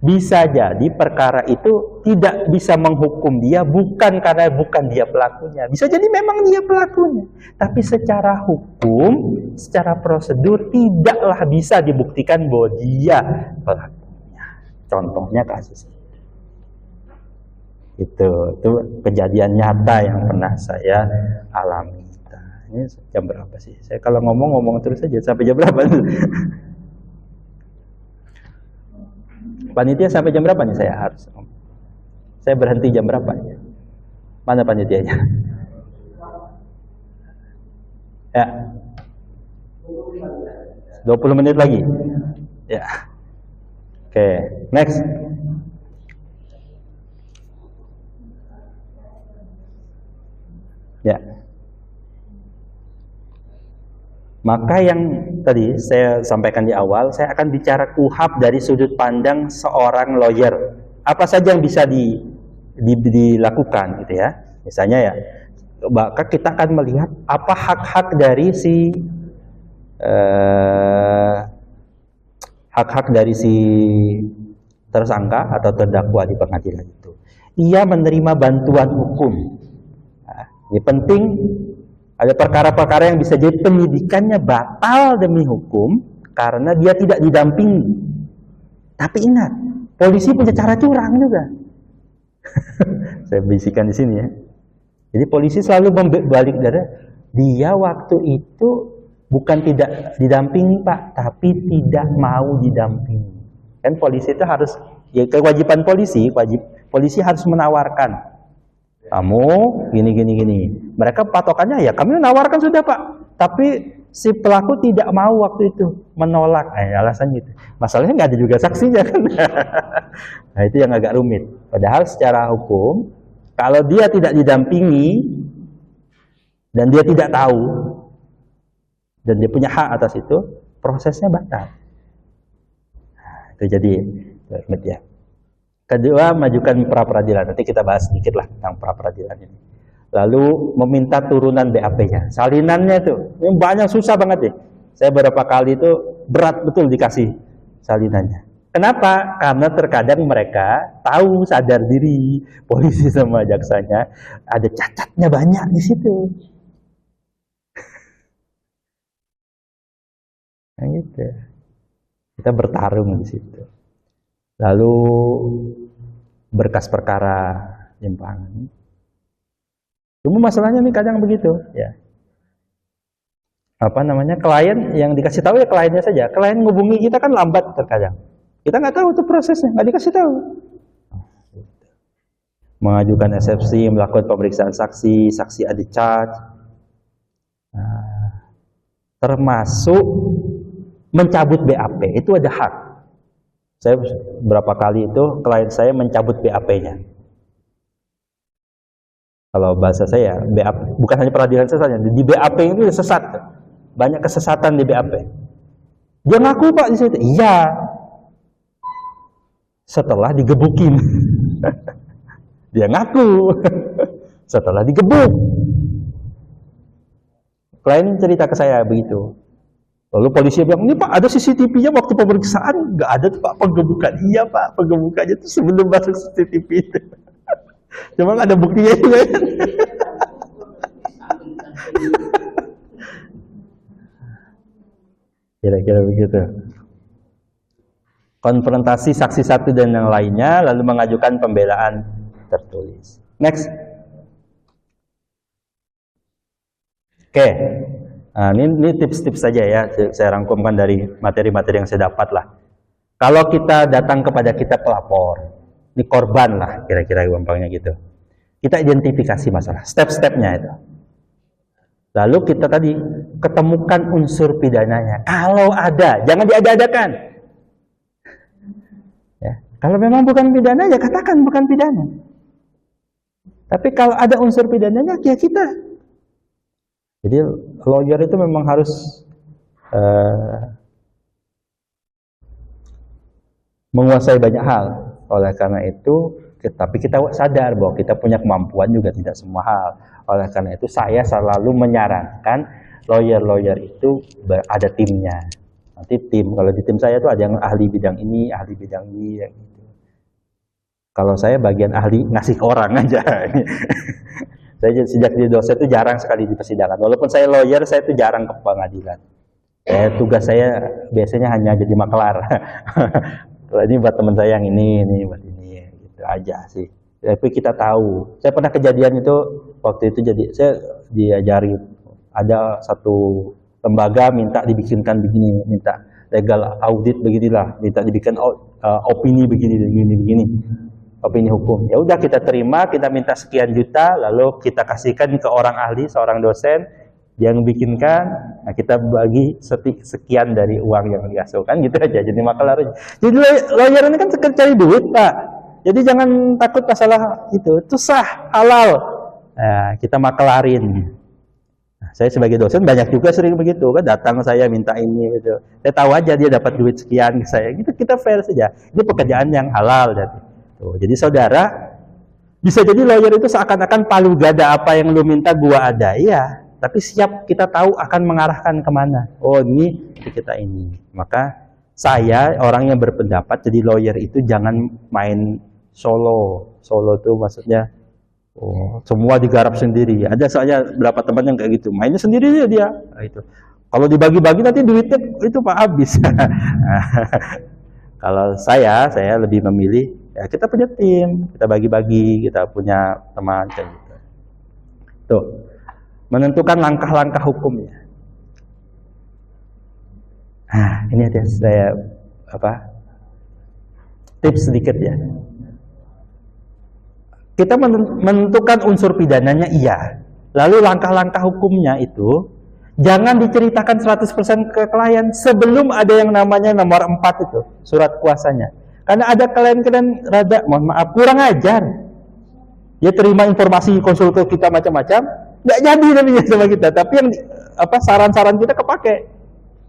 bisa jadi perkara itu tidak bisa menghukum dia bukan karena bukan dia pelakunya. Bisa jadi memang dia pelakunya, tapi secara hukum, secara prosedur tidaklah bisa dibuktikan bahwa dia pelakunya. Contohnya kasus itu kejadian nyata yang pernah saya alami. Nah, ini jam berapa sih? Saya kalau ngomong terus aja sampai jam berapa? Panitia sampai jam berapa nih saya berhenti jam berapa ya? Mana panitianya? Ya. 20 menit lagi. Ya. Oke, next. Ya. Maka yang tadi saya sampaikan di awal, saya akan bicara KUHP dari sudut pandang seorang lawyer. Apa saja yang bisa dilakukan gitu ya. Misalnya ya, maka kita akan melihat apa hak-hak dari si tersangka atau terdakwa di pengadilan itu. Ia menerima bantuan hukum. Nah, ini penting. Ada perkara-perkara yang bisa jadi penyidikannya batal demi hukum karena dia tidak didampingi. Tapi ingat, polisi punya cara curang juga. Saya bisikan di sini ya. Jadi polisi selalu membalik dari dia waktu itu bukan tidak didampingi Pak, tapi tidak mau didampingi. Kan polisi itu harus, ya kewajiban polisi harus menawarkan. Kamu gini. Mereka patokannya ya kami menawarkan sudah Pak. Tapi si pelaku tidak mau waktu itu, menolak. Alasan gitu. Masalahnya nggak ada juga saksinya kan. Nah itu yang agak rumit. Padahal secara hukum, kalau dia tidak didampingi dan dia tidak tahu dan dia punya hak atas itu, prosesnya batal. Nah, itu jadi rumit ya. Kedua, majukan pra peradilan. Nanti kita bahas sedikit lah tentang pra peradilan ini. Lalu meminta turunan BAP-nya. Salinannya itu yang banyak, susah banget deh. Saya beberapa kali itu berat betul dikasih salinannya. Kenapa? Karena terkadang mereka tahu, sadar diri, polisi sama jaksanya ada cacatnya banyak di situ. Nah, gitu. Kita bertarung di situ. Lalu berkas perkara limpahan. Cuma masalahnya nih kadang begitu, ya. Apa namanya, klien yang dikasih tahu ya kliennya saja. Klien ngubungi kita kan lambat terkadang. Kita nggak tahu tuh prosesnya, nggak dikasih tahu. Mengajukan eksepsi, melakukan pemeriksaan saksi, saksi ada charge, termasuk mencabut BAP itu ada hak. Saya berapa kali itu klien saya mencabut BAP-nya. Kalau bahasa saya, BAP bukan hanya peradilan saja, di BAP itu sesat, banyak kesesatan di BAP. Dia ngaku Pak di situ, iya. Setelah digebukin, dia ngaku. Setelah digebuk, klien cerita ke saya begitu. Lalu polisi bilang, ini Pak ada CCTV-nya waktu pemeriksaan. Nggak ada tuh Pak penggebukan. Iya Pak, penggebukannya itu sebelum masuk CCTV itu. Cuma ada buktinya juga kan. Kira-kira begitu. Konfrontasi saksi satu dan yang lainnya, lalu mengajukan pembelaan tertulis. Next. Oke. Nah, ini tips-tips saja ya, saya rangkumkan dari materi-materi yang saya dapat lah. Kalau kita datang kepada kita pelapor, ini korban lah, kira-kira gampangnya gitu. Kita identifikasi masalah, step-stepnya itu. Lalu kita tadi ketemukan unsur pidananya. Kalau ada, jangan diada-adakan. Ya, kalau memang bukan pidana, ya katakan bukan pidana. Tapi kalau ada unsur pidananya, ya kita. Jadi lawyer itu memang harus menguasai banyak hal. Oleh karena itu, tapi kita sadar bahwa kita punya kemampuan juga tidak semua hal. Oleh karena itu, saya selalu menyarankan lawyer-lawyer itu ada timnya. Nanti tim, kalau di tim saya itu ada yang ahli bidang ini, ahli bidang ini. Gitu. Kalau saya bagian ahli ngasih ke orang aja. Saya sejak jadi dosen itu jarang sekali di persidangan. Walaupun saya lawyer, saya itu jarang ke pengadilan. Tugas saya biasanya hanya jadi maklar. Ini buat teman saya yang ini buat ini, gitu aja sih. Tapi kita tahu. Saya pernah kejadian itu waktu itu saya diajari ada satu lembaga minta dibikinkan begini, minta legal audit beginilah, minta dibikin opini begini. Opini hukum. Ya udah kita terima, kita minta sekian juta, lalu kita kasihkan ke orang ahli, seorang dosen, Dia yang bikinkan, nah kita bagi sekian dari uang yang dihasilkan gitu aja. Jadi makelar aja. Jadi lawyer ini kan sekedar cari duit, Pak. Jadi jangan takut masalah itu sah, halal. Nah, kita makelarin. Nah, saya sebagai dosen banyak juga sering begitu kan, datang saya minta ini gitu. Saya tahu aja dia dapat duit sekian ke saya. Gitu kita fair saja. Ini pekerjaan yang halal jadi saudara bisa jadi lawyer itu seakan-akan palu gada, apa yang lu minta gua ada, iya. Tapi siap kita tahu akan mengarahkan kemana. Oh ini kita ini. Maka saya orang yang berpendapat jadi lawyer itu jangan main solo. Solo itu maksudnya semua digarap sendiri. Ada saya berapa teman yang kayak gitu. Mainnya sendiri dia. Nah, itu. Kalau dibagi-bagi nanti duitnya itu Pak habis. Kalau saya lebih memilih ya kita punya tim, kita bagi-bagi, kita punya teman kayak gitu. Tuh. Menentukan langkah-langkah hukumnya. Nah, ini ada saya tips sedikit ya. Kita menentukan unsur pidananya iya. Lalu langkah-langkah hukumnya itu jangan diceritakan 100% ke klien sebelum ada yang namanya nomor 4 itu, surat kuasanya. Karena ada klien-klien rada mohon maaf kurang ajar. Dia terima informasi konsultan kita macam-macam, nggak jadi namanya sama kita, tapi yang saran-saran kita kepake.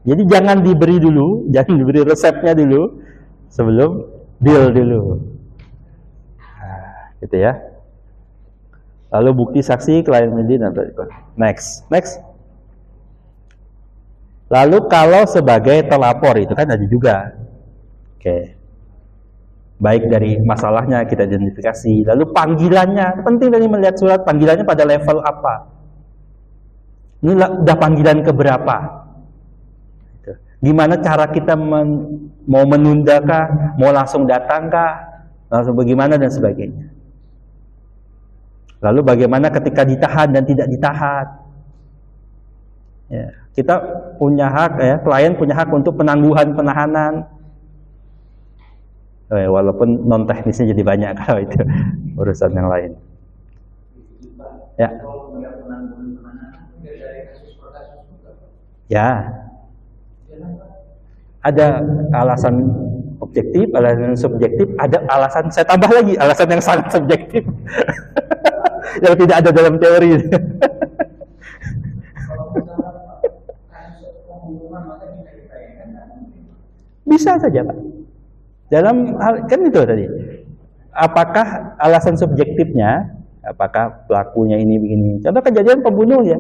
Jadi jangan diberi dulu, jangan diberi resepnya dulu sebelum deal dulu. Nah, gitu ya. Lalu bukti saksi klien medin atau next. Lalu kalau sebagai pelapor itu kan ada juga. Oke. Baik dari masalahnya kita identifikasi, lalu panggilannya, penting dari melihat surat panggilannya pada level apa. Ini udah panggilan keberapa? Gimana cara kita mau menunda kah, mau langsung datang kah, langsung bagaimana dan sebagainya. Lalu bagaimana ketika ditahan dan tidak ditahan. Ya, kita punya hak ya, klien punya hak untuk penangguhan penahanan. Walaupun non teknisnya jadi banyak kalau itu urusan yang lain. Ya. Ya. Ada alasan objektif, alasan subjektif, ada alasan saya tambah lagi alasan yang sangat subjektif yang tidak ada dalam teori. Bisa saja Pak. Dalam hal kan itu tadi. Apakah alasan subjektifnya? Apakah pelakunya ini begini? Contoh kejadian pembunuh ya.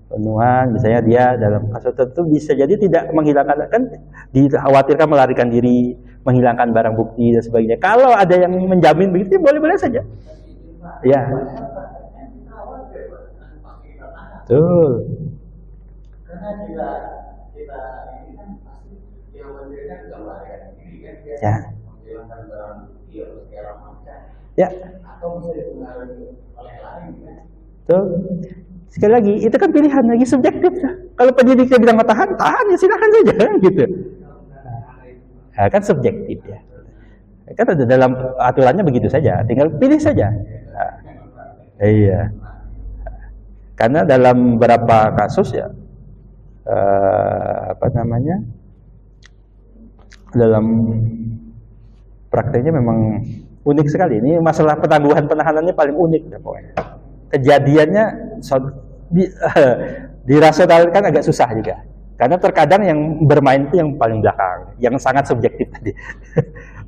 Pembunuhan misalnya dia dalam kasus tertentu bisa jadi tidak menghilangkan, kan dikhawatirkan melarikan diri, menghilangkan barang bukti dan sebagainya. Kalau ada yang menjamin begitu boleh-boleh saja. Ya. Betul. Karena kita ini kan pasti yang menjadikan juga melarikan diri kan dia menghilangkan barang bukti atau segala macam. Ya. Atau bisa dipengaruhi oleh lain kan. Betul. Sekali lagi, itu kan pilihan lagi subjektif. Kalau penyidiknya bilang tahan ya silakan saja gitu. Nah, kan subjektif ya. Kan ada dalam aturannya begitu saja, tinggal pilih saja. Nah, iya. Karena dalam beberapa kasus ya, dalam prakteknya memang unik sekali. Ini masalah penangguhan penahanannya paling unik ya, pokoknya. Kejadiannya dirasionalkan agak susah juga. Karena terkadang yang bermain itu yang paling belakang, yang sangat subjektif tadi.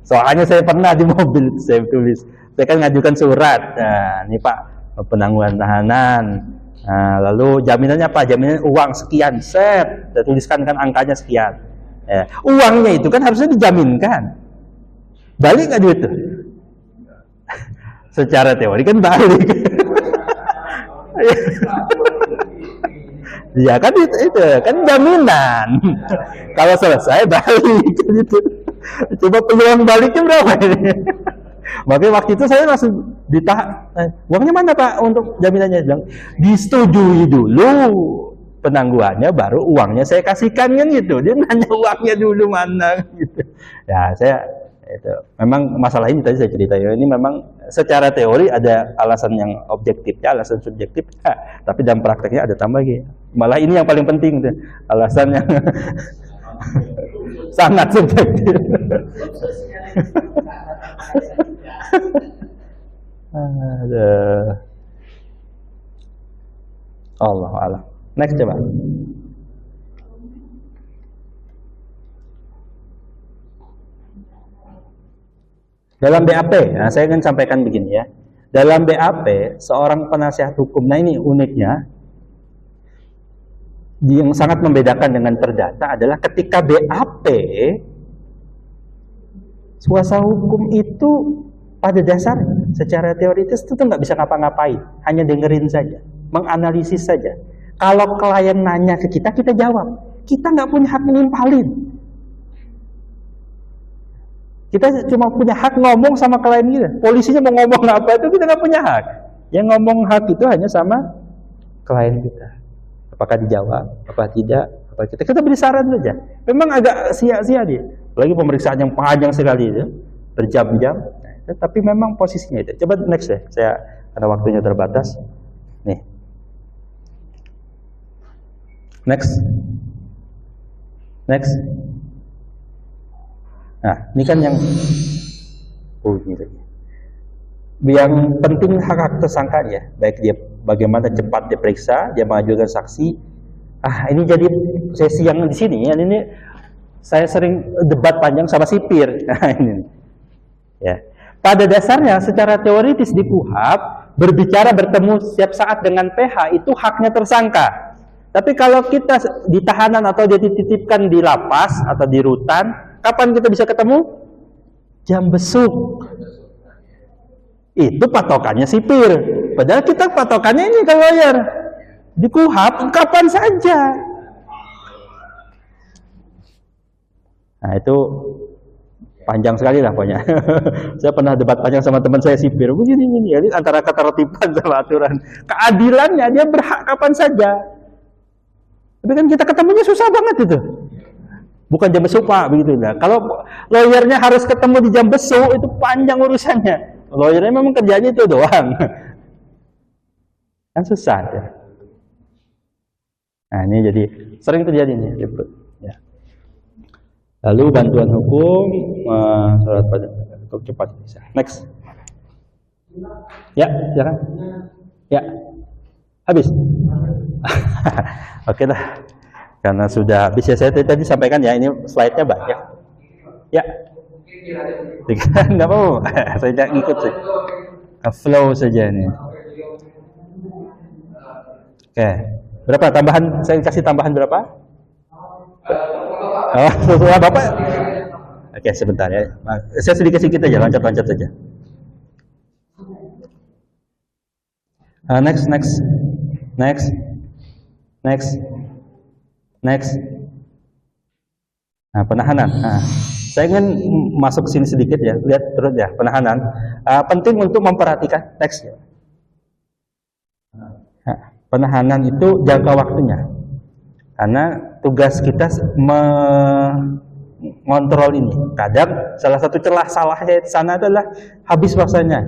Soalnya saya pernah di mobil saya tulis, saya kan ngajukan surat. Nah, ini Pak penangguhan tahanan. Nah, lalu jaminannya apa? Jaminan uang sekian, set. Saya tuliskan kan angkanya sekian. Ya, uangnya itu kan harusnya dijaminkan. Balik nggak duit itu? Secara teori kan balik. Ya kan itu kan jaminan. Kalau selesai balik gitu. Coba peluang baliknya berapa ini? Makanya waktu itu saya langsung ditahan. Uangnya mana Pak untuk jaminannya? Bilang disetujui dulu penangguhannya, baru uangnya saya kasihkan kan gitu. Dia nanya uangnya dulu mana gitu. Ya saya Itu memang masalah ini tadi saya cerita ya, ini memang secara teori ada alasan yang objektifnya, alasan subjektifnya, tapi dalam prakteknya ada tambah lagi. Malah ini yang paling penting tuh, alasan yang sangat subjektif. Allah Allah. Next coba. Dalam BAP, nah saya akan sampaikan begini ya. Dalam BAP, seorang penasihat hukum, nah ini uniknya, yang sangat membedakan dengan perdata adalah ketika BAP, kuasa hukum itu pada dasar secara teoritis itu nggak bisa ngapa-ngapain, hanya dengerin saja, menganalisis saja. Kalau klien nanya ke kita, kita jawab. Kita nggak punya hak nimpalin. Kita cuma punya hak ngomong sama klien kita. Polisinya mau ngomong apa itu kita nggak punya hak. Yang ngomong hak itu hanya sama klien kita. Apakah dijawab, apa tidak, apa kita beri saran saja. Memang agak sia-sia dia. Lagi pemeriksaan yang panjang sekali itu, berjam-jam. Tapi memang posisinya itu. Coba next deh. Saya ada waktunya terbatas. Nih. Next. Nah, ini kan yang yang penting hak tersangkanya, baik dia bagaimana cepat diperiksa, dia mengajukan saksi. Ini jadi sesi yang di sini. Ini saya sering debat panjang sama sipir. Nah, ini. Ya. Pada dasarnya secara teoritis di KUHP berbicara bertemu setiap saat dengan PH itu haknya tersangka. Tapi kalau kita di tahanan atau dia dititipkan di lapas atau di rutan, kapan kita bisa ketemu? Jam besuk. Itu patokannya sipir. Padahal kita patokannya ini ke lawyer. Di KUHP kapan saja. Nah itu panjang sekali lah pokoknya. Saya pernah debat panjang sama teman saya sipir. Begini ya, antara ketertiban sama aturan. Keadilannya dia berhak kapan saja. Tapi kan kita ketemunya susah banget itu. Bukan jam besuk Pak, begitu lah. Kalau lawyernya harus ketemu di jam besuk, itu panjang urusannya. Lawyernya memang kerjanya itu doang. Kan susah ya. Nah ini jadi sering terjadi nih. Ya. Lalu bantuan hukum, surat pajak cukup cepat bisa. Next. Ya, silakan. Ya. Habis. Oke dah. Karena sudah habis ya, saya tadi sampaikan ya, ini slide-nya banyak. Ya. Enggak apa-apa. Saya tidak ikut sih. Flow saja ini. Oke. Berapa tambahan? Saya kasih tambahan berapa? Oh, Bapak. Oke, sebentar ya. Saya sedikit-sedikit aja, loncat-loncat saja. Next. Nah, penahanan. Saya ingin masuk sini sedikit ya. Lihat terus ya, penahanan. Penting untuk memperhatikan. Next. Penahanan itu jangka waktunya. Karena tugas kita mengontrol ini. Kadang salah satu celah salahnya di sana adalah habis masanya.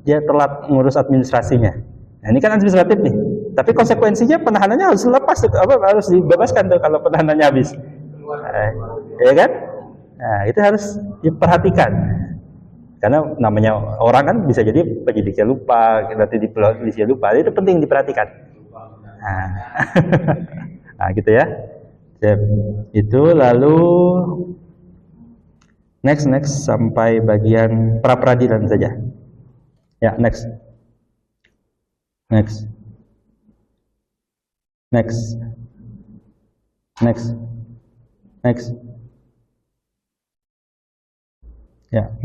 Dia telat ngurus administrasinya. Nah, ini kan administratif nih. Tapi konsekuensinya penahanannya harus lepas, harus dibebaskan tuh kalau penahanannya habis. Ya kan? Nah, itu harus diperhatikan. Karena namanya orang kan bisa jadi penyidiknya lupa, nanti di polisinya lupa. Itu penting diperhatikan. Nah, gitu ya. Itu lalu next sampai bagian pra peradilan saja. Ya, next. Ya,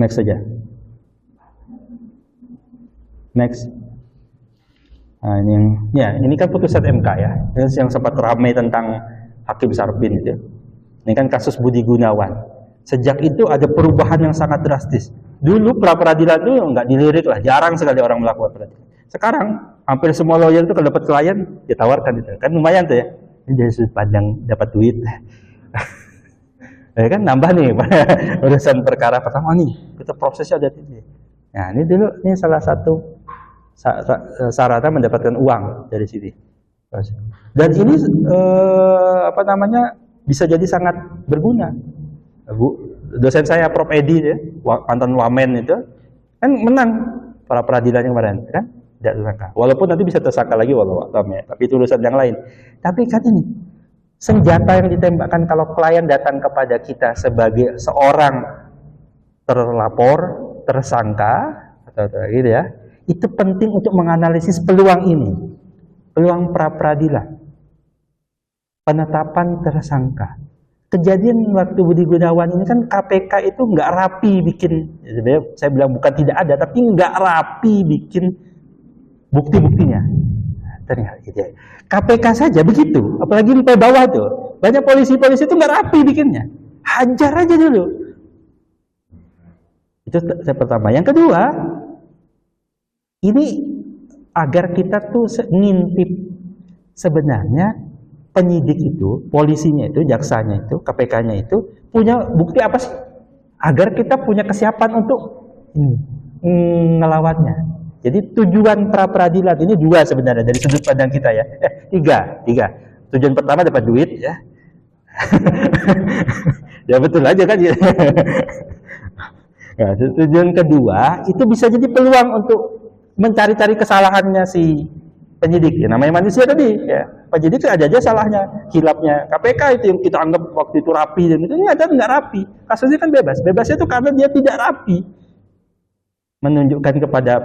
next saja. Next. Nah, ini kan putusan MK ya. Yang sempat ramai tentang Hakim Sarbin itu. Ini kan kasus Budi Gunawan. Sejak itu ada perubahan yang sangat drastis. Dulu pra peradilan itu nggak dilirik lah, jarang sekali orang melakukan peradilan. Sekarang hampir semua lawyer itu kalau dapat klien ditawarkan itu, kan lumayan tuh ya. Ini dari sudut pandang dapat duit. Ya kan nambah nih pada urusan perkara pertama nih, kita prosesnya ada ini. Nah, ini dulu ini salah satu syaratnya mendapatkan uang dari sini. Dan ini apa namanya bisa jadi sangat berguna. Dosen saya Prof Edi ya, mantan Wamen itu kan menang para peradilan kemarin, kan? Tidak tersangka. Walaupun nanti bisa tersangka lagi walau ya, tapi itu urusan yang lain. Tapi kan ini senjata yang ditembakkan kalau klien datang kepada kita sebagai seorang terlapor, tersangka atau gitu ya, itu penting untuk menganalisis peluang ini, peluang pra peradilan, penetapan tersangka. Kejadian waktu Budi Gunawan ini kan KPK itu nggak rapi bikin, saya bilang bukan tidak ada, tapi nggak rapi bikin bukti-buktinya. Ternyata gitu ya. KPK saja begitu, apalagi di bawah tuh. Banyak polisi-polisi itu nggak rapi bikinnya. Hajar aja dulu. Itu yang pertama. Yang kedua, ini agar kita tuh ngintip sebenarnya penyidik itu, polisinya itu, jaksanya itu, KPK-nya itu punya bukti apa sih? Agar kita punya kesiapan untuk ngelawannya. Jadi tujuan pra peradilan ini dua sebenarnya dari sudut pandang kita ya. Tiga. Tujuan pertama dapat duit ya. Ya betul aja kan ya. Nah, tujuan kedua itu bisa jadi peluang untuk mencari-cari kesalahannya si penyidik. Ya, namanya manusia tadi ya. Penyidik ada aja salahnya, hilapnya. KPK itu yang kita anggap waktu itu rapi dan itu ada nggak rapi. Kasusnya kan bebas. Bebasnya itu karena dia tidak rapi. Menunjukkan kepada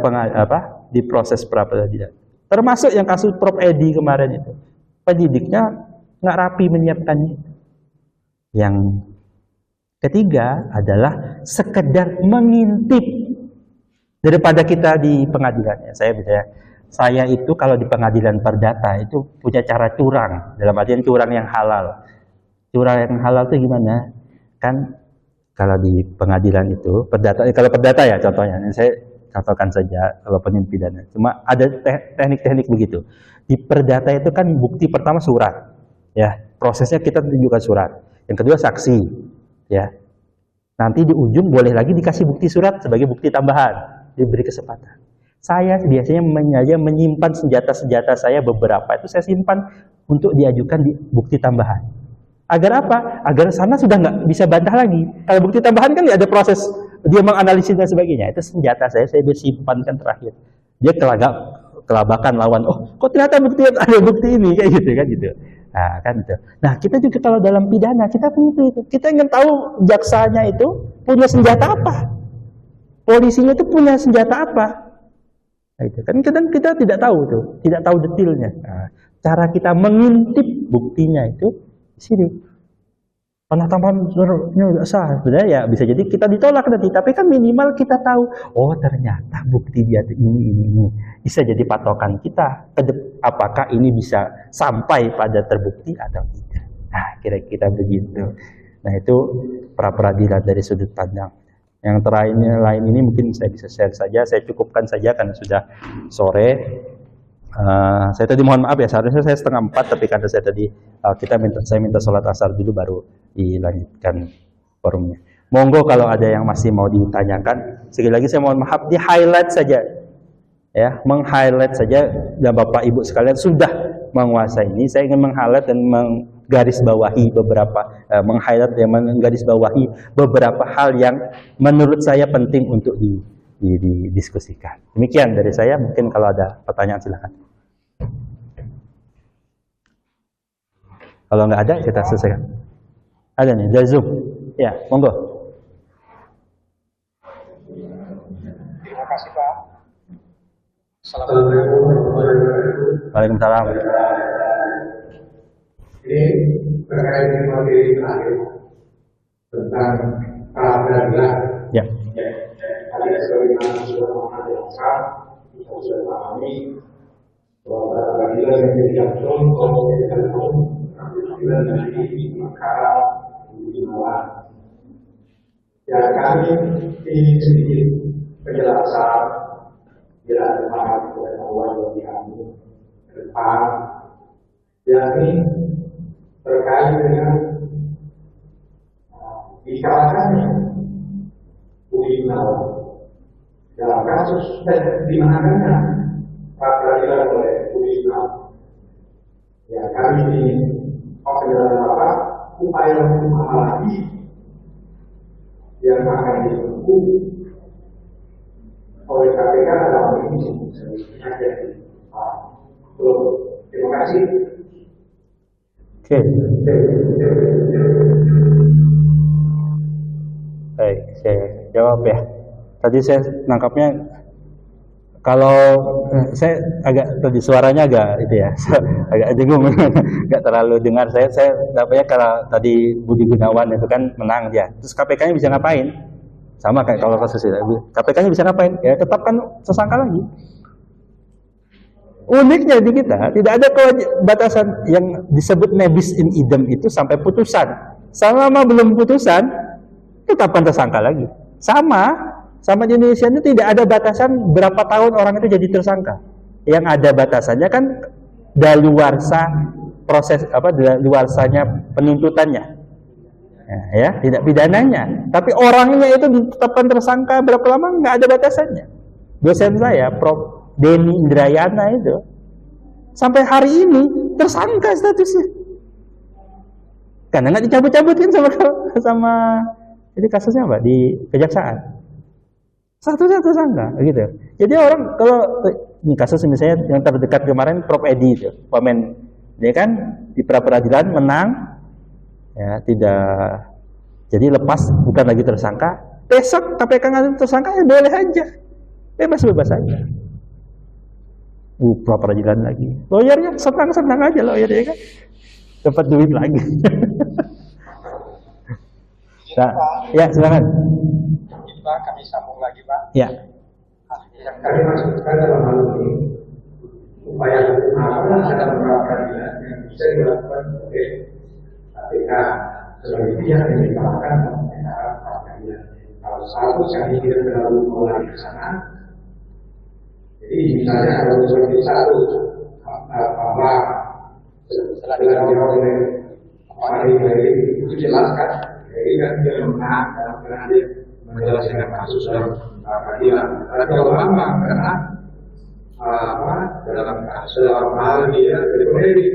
di proses pra peradilan. Termasuk yang kasus Prof Edi kemarin itu. Penyidiknya nggak rapi menyiapkannya. Yang ketiga adalah sekedar mengintip daripada kita di pengadilannya. Saya itu kalau di pengadilan perdata itu punya cara curang, dalam artian curang yang halal. Curang yang halal itu gimana? Kan kalau di pengadilan itu perdata, kalau perdata ya contohnya, ini saya contohkan saja kalau pidana. Cuma ada teknik-teknik begitu. Di perdata itu kan bukti pertama surat, ya prosesnya kita tunjukkan surat. Yang kedua saksi, ya. Nanti di ujung boleh lagi dikasih bukti surat sebagai bukti tambahan, diberi kesempatan. Saya biasanya menyimpan senjata-senjata saya beberapa itu saya simpan untuk diajukan di bukti tambahan. Agar apa? Agar sana sudah nggak bisa bantah lagi. Kalau bukti tambahan kan nggak ada proses dia menganalisis dan sebagainya. Itu senjata saya simpankan terakhir. Dia kelabakan lawan. Oh, kok ternyata ada bukti ini kayak gitu kan gitu. Nah, kan itu. Nah, kita juga kalau dalam pidana kita punya itu. Kita ingin tahu jaksanya itu punya senjata apa? Polisinya itu punya senjata apa? Nah, itu kan kadang kita tidak tahu tuh, tidak tahu detailnya. Nah, cara kita mengintip buktinya itu di sini. Penetapannya nggak sah, sebenarnya ya bisa jadi kita ditolak nanti, tapi kan minimal kita tahu, oh ternyata bukti dia ini bisa jadi patokan kita, apakah ini bisa sampai pada terbukti atau tidak. Nah, kira-kira begitu. Nah, itu pra peradilan dari sudut pandang. Yang terakhirnya lain ini mungkin saya bisa share saja, saya cukupkan saja karena sudah sore. Saya tadi mohon maaf ya, seharusnya saya 3:30, tapi karena saya tadi saya minta sholat asar dulu baru dilanjutkan forumnya. Monggo kalau ada yang masih mau ditanyakan, sekali lagi saya mohon maaf, di highlight saja ya, meng-highlight saja, dan Bapak Ibu sekalian sudah menguasai ini. Saya ingin meng-highlight dan menggarisbawahi beberapa hal yang menurut saya penting untuk didiskusikan. Demikian dari saya, mungkin kalau ada pertanyaan silakan. Kalau nggak ada kita selesaikan. Ada nih dari Zoom. Ya, monggo. Terima kasih Pak. Assalamualaikum. Waalaikumsalam. Ini terkait dengan materi terakhir tentang pra peradilan. Ya. Tadi sebagaimana sudah menjelaskan, kita sudah pahami bahwa pra peradilan yang diatur oleh peradilan umum, peradilan dari perkara pembunuhan. Ya, kami ingin sedikit penjelasan bila ada pengetahuan bagi kami ke depan, yakni terkait dengan dikalahkannya Budi Gunawan dalam kasus dan dimenangkannya peradilan oleh Budi Gunawan. Ya, kami ini penjelasan Bapak upaya hukum apa lagi yang akan ditempuh oleh KPK dalam ini sebetulnya jadi terima kasih. Oke. Baik, saya jawab ya. Tadi saya nangkapnya kalau saya agak tadi suaranya agak itu ya, agak jenggung, nggak terlalu dengar. Saya dapatnya kalau tadi Budi Gunawan itu kan menang dia, terus KPK-nya bisa ngapain? Sama kayak kalau kasus itu, KPK-nya bisa ngapain? Ya tetapkan tersangka lagi. Uniknya di kita tidak ada batasan yang disebut nebis in idem itu sampai putusan. Selama belum putusan, tetapkan tersangka lagi. Sama di Indonesia itu tidak ada batasan berapa tahun orang itu jadi tersangka. Yang ada batasannya kan daluarsa proses daluarsanya penuntutannya. Ya, tidak pidananya. Tapi orangnya itu ditetapkan tersangka berapa lama nggak ada batasannya. Dosen saya, Prof. Denny Indrayana itu sampai hari ini tersangka statusnya. Karena nggak dicabut-cabutin sama jadi kasusnya apa di kejaksaan. Satu-satu tersangka gitu. Jadi orang kalau ini kasus misalnya yang terdekat kemarin Prof Edi itu, Wamen, dia kan di pra-peradilan menang, ya tidak, jadi lepas bukan lagi tersangka. Besok KPK nggak tersangka ya boleh aja, bebas aja. Pra-peradilan lagi, lawyernya senang aja lawyernya kan, dapat duit lagi. Nah, ya silakan. Pak, kami sambung lagi, Pak. Ya. Yang kami maksudkan dalam hal ini upaya hukum apa ada beberapa peradilan yang bisa dilakukan oleh KPK sebagai pihak yang dikalahkan dalam perkara peradilan. Kalau satu kami tidak terlalu mulai ke sana, jadi misalnya kalau seperti satu bahwa setelah dijawab oleh dari itu jelaskan, jadi kan dia menang dalam peradilan menjelaskan kasus dalam peradilan. Ada ulama karena dalam kasus dalam hal dia berbeda.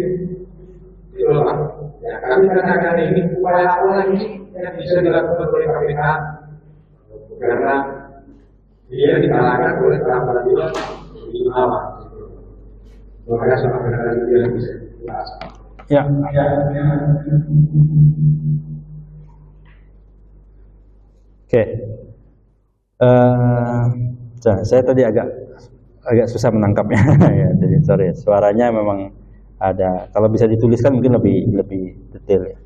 Itulah ya kami katakan ini upaya awal ini yang bisa dilakukan oleh KPK karena dia dikalahkan oleh peradilan di awal. Makanya sama dengan dia bisa dibahas. Ya. Oke, saya tadi agak susah menangkapnya, ya, jadi sorry, suaranya memang ada. Kalau bisa dituliskan mungkin lebih detail ya.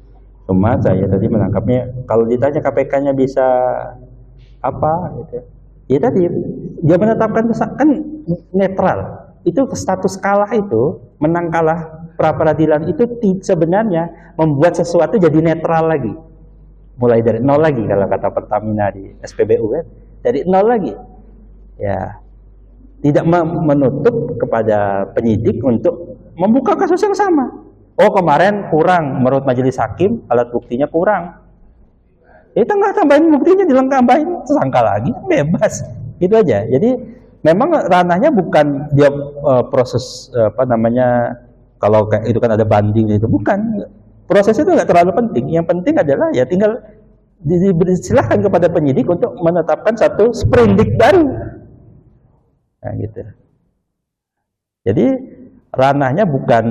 Cuma saya tadi menangkapnya, kalau ditanya KPK-nya bisa apa, gitu. Ya tadi dia menetapkan kan netral. Itu status kalah itu, menang kalah pra peradilan itu sebenarnya membuat sesuatu jadi netral lagi. Mulai dari nol lagi kalau kata Pertamina di SPBU kan, dari nol lagi. Ya, tidak menutup kepada penyidik untuk membuka kasus yang sama. Oh kemarin kurang menurut majelis hakim, alat buktinya kurang. Itu nggak tambahin buktinya, dilengkapi tersangka lagi, bebas. Gitu aja. Jadi memang ranahnya bukan dia proses kalau kayak itu kan ada banding itu, bukan. Proses itu nggak terlalu penting. Yang penting adalah ya tinggal disilahkan kepada penyidik untuk menetapkan satu sprindik baru. Nah gitu. Jadi ranahnya bukan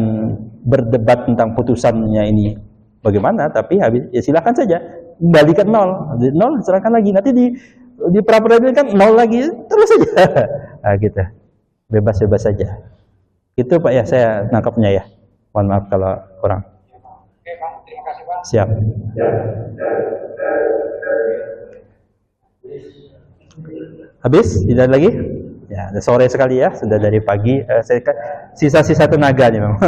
berdebat tentang putusannya ini bagaimana, tapi habis ya silakan saja kembali ke nol, diserahkan lagi. Nanti di pra-peradilan kan nol lagi, terus saja. Nah gitu. Bebas saja. Itu Pak ya, saya nangkapnya ya. Mohon maaf kalau kurang. Oke Pak, terima kasih Pak. Siap. Habis? Tidak lagi? Ya, udah sore sekali ya, sudah dari pagi. Sisa-sisa tenaga nih memang.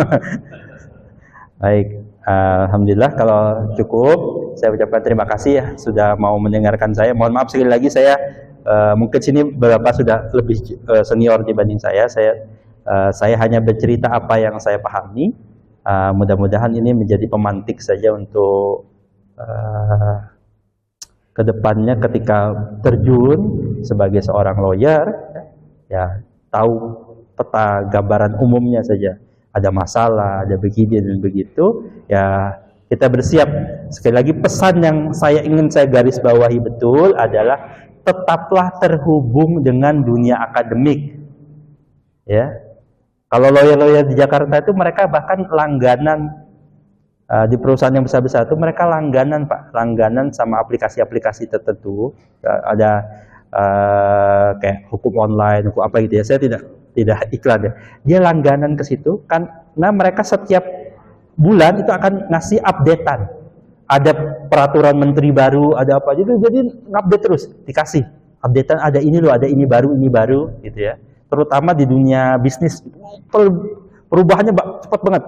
Baik, alhamdulillah kalau cukup. Saya ucapkan terima kasih ya sudah mau mendengarkan saya. Mohon maaf sekali lagi saya mungkin sini beberapa sudah lebih senior dibanding saya. Saya hanya bercerita apa yang saya pahami. Mudah-mudahan ini menjadi pemantik saja untuk kedepannya ketika terjun sebagai seorang lawyer, ya tahu peta gambaran umumnya saja. Ada masalah, ada begini dan begitu, ya kita bersiap. Sekali lagi pesan yang ingin saya garis bawahi betul adalah tetaplah terhubung dengan dunia akademik. Ya, kalau lawyer-lawyer di Jakarta itu mereka bahkan langganan di perusahaan yang besar-besar itu mereka langganan Pak, langganan sama aplikasi-aplikasi tertentu. Ada kayak hukum online, hukum apa gitu ya. Saya tidak iklan ya. Dia langganan ke situ kan, nah mereka setiap bulan itu akan ngasih updatean. Ada peraturan menteri baru, ada apa gitu, jadi ngupdate terus, dikasih updatean, ada ini loh, ada ini baru gitu ya. Terutama di dunia bisnis perubahannya cepat banget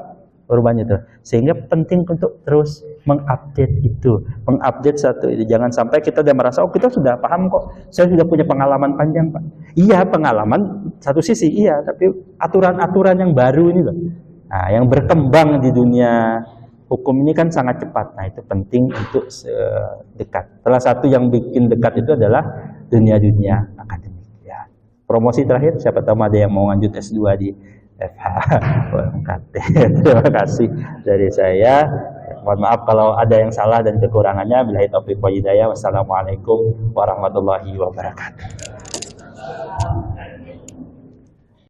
perubahannya itu. Sehingga penting untuk terus mengupdate itu, mengupdate satu itu. Jangan sampai kita udah merasa oh kita sudah paham kok, saya sudah punya pengalaman panjang Pak. Iya pengalaman satu sisi iya, tapi aturan-aturan yang baru ini loh. Nah, yang berkembang di dunia hukum ini kan sangat cepat. Nah, itu penting untuk dekat. Salah satu yang bikin dekat itu adalah dunia-dunia akademik. Ya. Promosi terakhir, siapa tahu ada yang mau lanjut S2 di FH UMKT. Terima kasih dari saya. Mohon maaf kalau ada yang salah dan kekurangannya. Billahi taufiq wal hidayah. Wassalamualaikum warahmatullahi wabarakatuh.